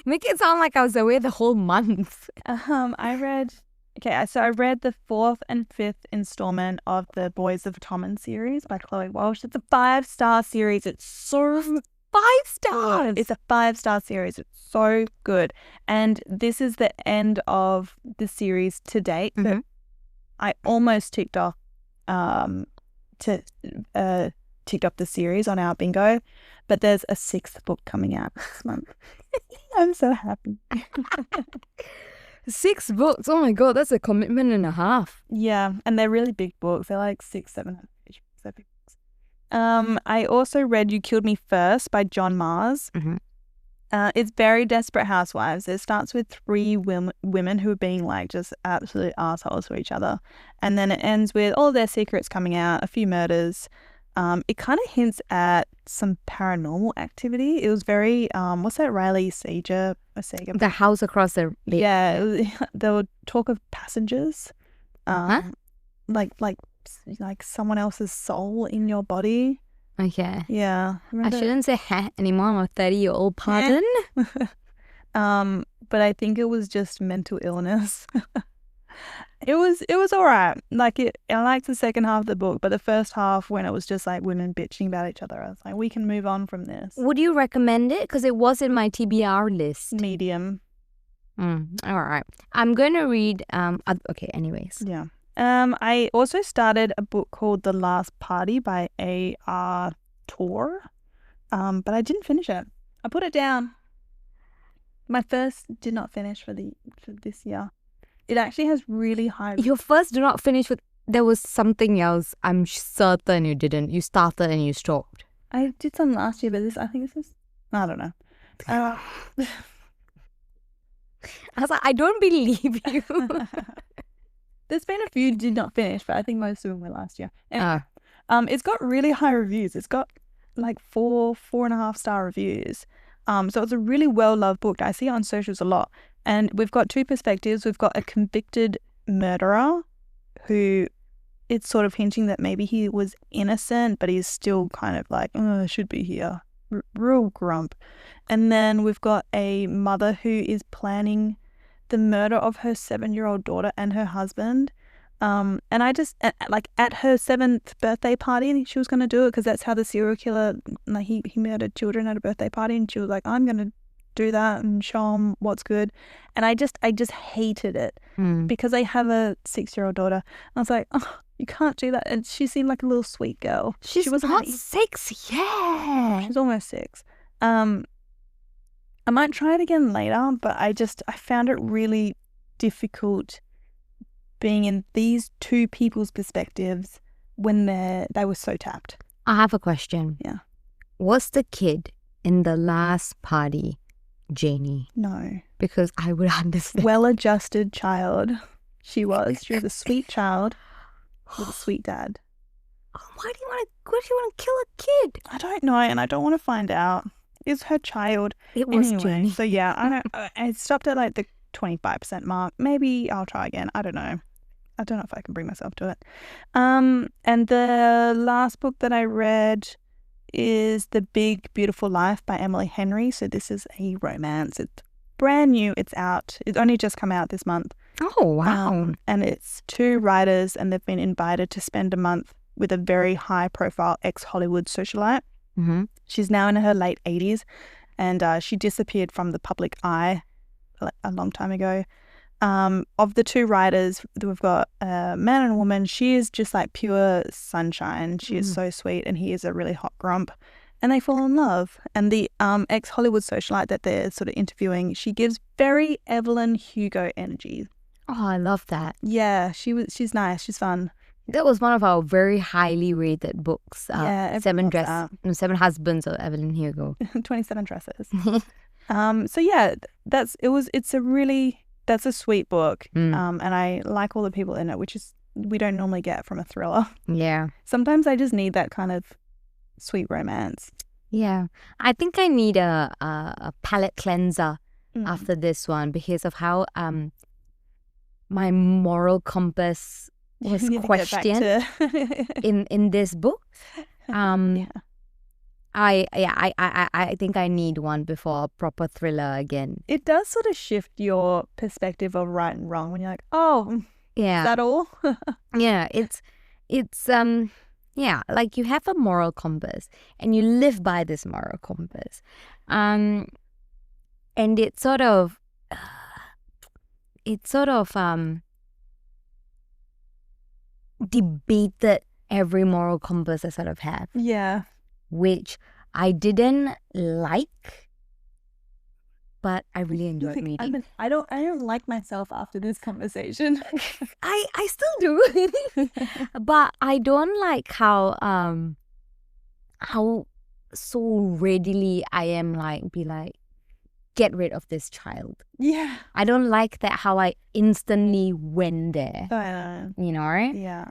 Make it sound like I was away the whole month. I read the 4th and 5th installment of the Boys of Tommen series by Chloe Walsh. It's a 5-star series. It's so 5 stars. It's a 5-star series. It's so good. And this is the end of the series to date. So I almost ticked off the series on our bingo, but there's a 6th book coming out this month. I'm so happy. 6 books. Oh my God, that's a commitment and a half. Yeah, and they're really big books. They're like 600-700 pages. They're big books. I also read You Killed Me First by John Mars. It's very Desperate Housewives. It starts with three women who are being like just absolute assholes to each other. And then it ends with all their secrets coming out, a few murders. It kind of hints at some paranormal activity. It was very, what's that Riley Sager? The house across the lake. Yeah, there were talk of passengers. Like someone else's soul in your body. Okay. Yeah. I shouldn't say ha anymore. I'm a 30-year-old, pardon. But I think it was just mental illness. It was all right. I liked the second half of the book, but the first half, when it was just like women bitching about each other, I was like, we can move on from this. Would you recommend it? Because it was in my TBR list. Medium. All right. I'm going to read... okay, anyways. Yeah. I also started a book called The Last Party by A.R. Torr, but I didn't finish it. I put it down. My first did not finish for this year. It actually has really high... Your first did not finish with... There was something else. I'm certain you didn't. You started and you stopped. I did some last year, but I think this is... I don't know. I was like, I don't believe you. There's been a few did not finish, but I think most of them were last year. Anyway, it's got really high reviews. It's got like 4.5 star reviews. So it's a really well-loved book. I see it on socials a lot. And we've got two perspectives. We've got a convicted murderer who it's sort of hinting that maybe he was innocent, but he's still kind of like, oh, I should be here. Real grump. And then we've got a mother who is planning the murder of her 7-year-old daughter and her husband. And I just, like, at her 7th birthday party, she was going to do it because that's how the serial killer, like, he murdered children at a birthday party, and she was like, I'm going to do that and show them what's good. And I just hated it because I have a 6-year-old daughter. I was like, oh, you can't do that. And she seemed like a little sweet girl. She was not 6 yet. She's almost 6. I might try it again later, but I found it really difficult being in these two people's perspectives when they were so tapped. I have a question. Yeah. Was the kid in The Last Party Janie? No. Because I would understand. Well-adjusted child. She was a sweet child with a sweet dad. Why do you want to kill a kid? I don't know, and I don't want to find out. It's her child. It was anyway, Janie. So yeah, I stopped at like the 25% mark. Maybe I'll try again. I don't know. I don't know if I can bring myself to it. And the last book that I read is The Big Beautiful Life by Emily Henry. So this is a romance. It's brand new. It's out. It's only just come out this month. Oh, wow. And it's 2 writers, and they've been invited to spend a month with a very high-profile ex-Hollywood socialite. Mm-hmm. She's now in her late 80s, and she disappeared from the public eye a long time ago. Of the 2 writers, we've got a man and a woman. She is just like pure sunshine. She is so sweet, and he is a really hot grump. And they fall in love. And the ex-Hollywood socialite that they're sort of interviewing, she gives very Evelyn Hugo energy. Oh, I love that. Yeah, she's nice. She's fun. That was one of our very highly rated books. Yeah, 7 Husbands of Evelyn Hugo. 27 Dresses. So yeah, that's a sweet book. And I like all the people in it, which is we don't normally get from a thriller. Yeah. Sometimes I just need that kind of sweet romance. Yeah. I think I need a palate cleanser after this one because of how my moral compass was questioned in this book. Yeah. I think I need one before a proper thriller again. It does sort of shift your perspective of right and wrong when you're like, oh, yeah, is that all? Yeah, it's yeah, like you have a moral compass and you live by this moral compass, and it sort of debated every moral compass I sort of have. Yeah. Which I didn't like, but I really enjoyed reading. I don't like myself after this conversation. I still do. But I don't like how so readily I am be like, get rid of this child. Yeah. I don't like that how I instantly went there. I know. You know, right? Yeah.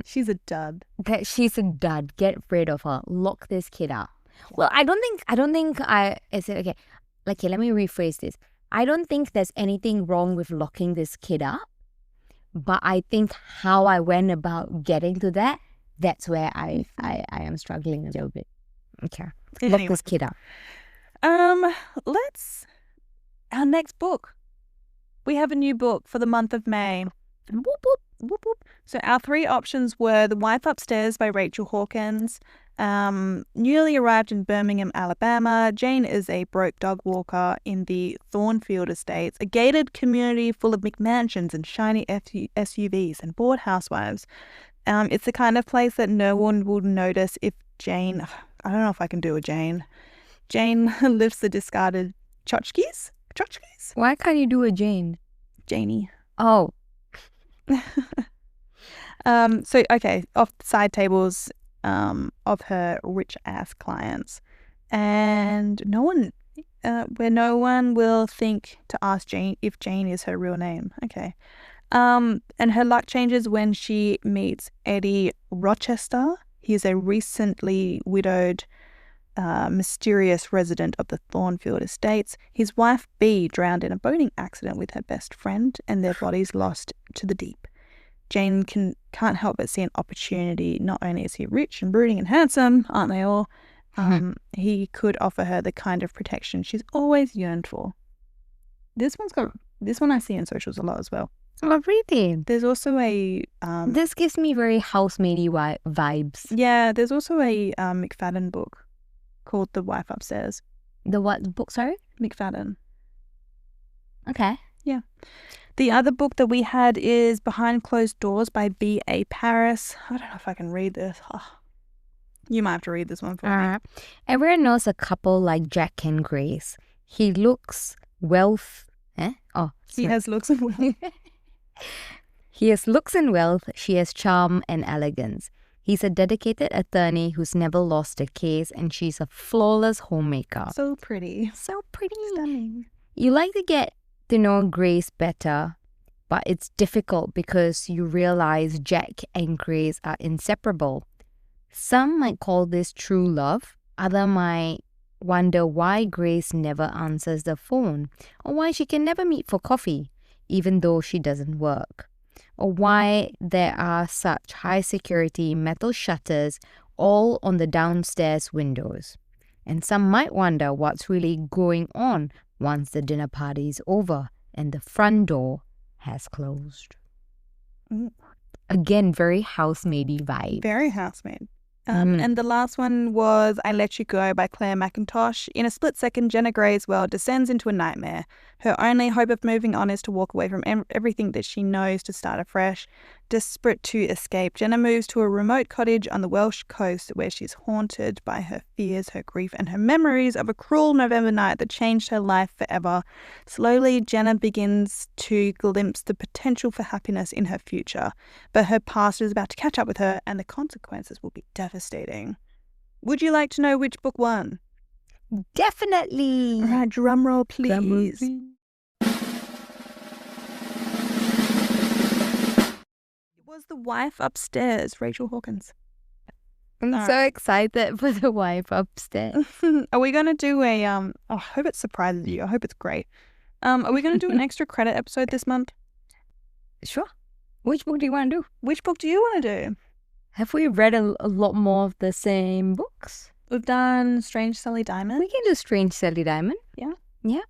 She's a dud. That she's a dud. Get rid of her. Lock this kid up. Well, I said, okay, let me rephrase this. I don't think there's anything wrong with locking this kid up, but I think how I went about getting to that's where I am struggling a little bit. Okay. Lock this kid up. Our next book. We have a new book for the month of May. Whoop, whoop, whoop, whoop. So our 3 options were The Wife Upstairs by Rachel Hawkins, newly arrived in Birmingham, Alabama. Jane is a broke dog walker in the Thornfield Estates, a gated community full of McMansions and shiny SUVs and bored housewives. It's the kind of place that no one will notice if Jane... I don't know if I can do a Jane. Jane lifts the discarded tchotchkes. Tchotchkes? Why can't you do a Jane? Janie. Oh. So, okay, off the side tables of her rich-ass clients. And no one will think to ask Jane if Jane is her real name. Okay. And her luck changes when she meets Eddie Rochester. He's a recently widowed, mysterious resident of the Thornfield Estates. His wife, Bee, drowned in a boating accident with her best friend, and their bodies lost to the deep. Jane can't help but see an opportunity. Not only is he rich and brooding and handsome, aren't they all? He could offer her the kind of protection she's always yearned for. This one I see in socials a lot as well. Oh, really? There's also a... this gives me very housematey vibes. Yeah, there's also a McFadden book called The Wife Upstairs. The what book, sorry? McFadden. Okay. Yeah. The other book that we had is Behind Closed Doors by B.A. Paris. I don't know if I can read this. Oh. You might have to read this one for me. Everyone knows a couple like Jack and Grace. He looks wealth... He has looks and wealth. He has looks and wealth. She has charm and elegance. He's a dedicated attorney who's never lost a case, and she's a flawless homemaker. So pretty. So pretty. Stunning. You like to get to know Grace better, but it's difficult because you realize Jack and Grace are inseparable. Some might call this true love. Others might wonder why Grace never answers the phone, or why she can never meet for coffee, even though she doesn't work, or why there are such high security metal shutters all on the downstairs windows. And some might wonder what's really going on once the dinner party is over and the front door has closed. Again, very housemaidey vibe. Very housemaid. And the last one was I Let You Go by Claire McIntosh. In a split second, Jenna Gray's world descends into a nightmare. Her only hope of moving on is to walk away from everything that she knows to start afresh. Desperate to escape, Jenna moves to a remote cottage on the Welsh coast where she's haunted by her fears, her grief, and her memories of a cruel November night that changed her life forever. Slowly, Jenna begins to glimpse the potential for happiness in her future, but her past is about to catch up with her, and the consequences will be devastating. Would you like to know which book won? Definitely. All right, drum roll, please. It was The Wife Upstairs, Rachel Hawkins. I'm so excited for The Wife Upstairs. Are we going to do a, I hope it surprises you. I hope it's great. Are we going to do an extra credit episode this month? Sure. Which book do you want to do? Which book do you want to do? Have we read a lot more of the same books? We've done Strange Sally Diamond. We can do Strange Sally Diamond. Yeah. Yeah.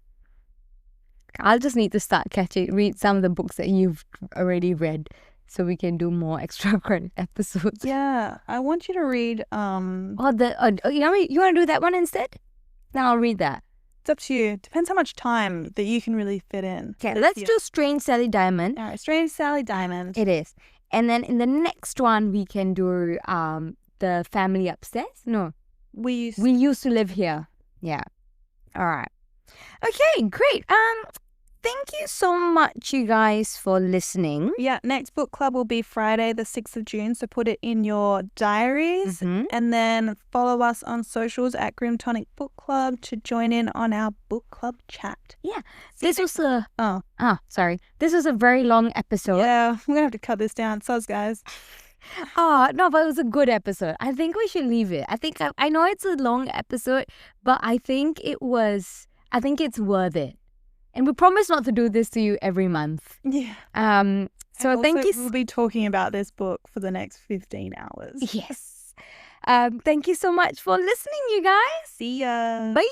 I'll just need to read some of the books that you've already read so we can do more extra credit episodes. Yeah. I want you to read... you want to do that one instead? Then I'll read that. It's up to you. Depends how much time that you can really fit in. Okay, let's do Strange Sally Diamond. All right, Strange Sally Diamond. It is. And then in the next one, we can do The Family Upstairs. No. We used to live here. Yeah. All right. Okay, great. thank you so much, you guys, for listening. Yeah, next book club will be Friday, the 6th of June. So put it in your diaries and then follow us on socials at Grim Tonic Book Club to join in on our book club chat. Yeah, this was This was a very long episode. Yeah, we're going to have to cut this down. Soz, guys. No, but it was a good episode. I think we should leave it. I know it's a long episode, but I think it's worth it. And we promise not to do this to you every month. Yeah. So thank you. We'll be talking about this book for the next 15 hours. Yes. Thank you so much for listening, you guys. See ya. Bye.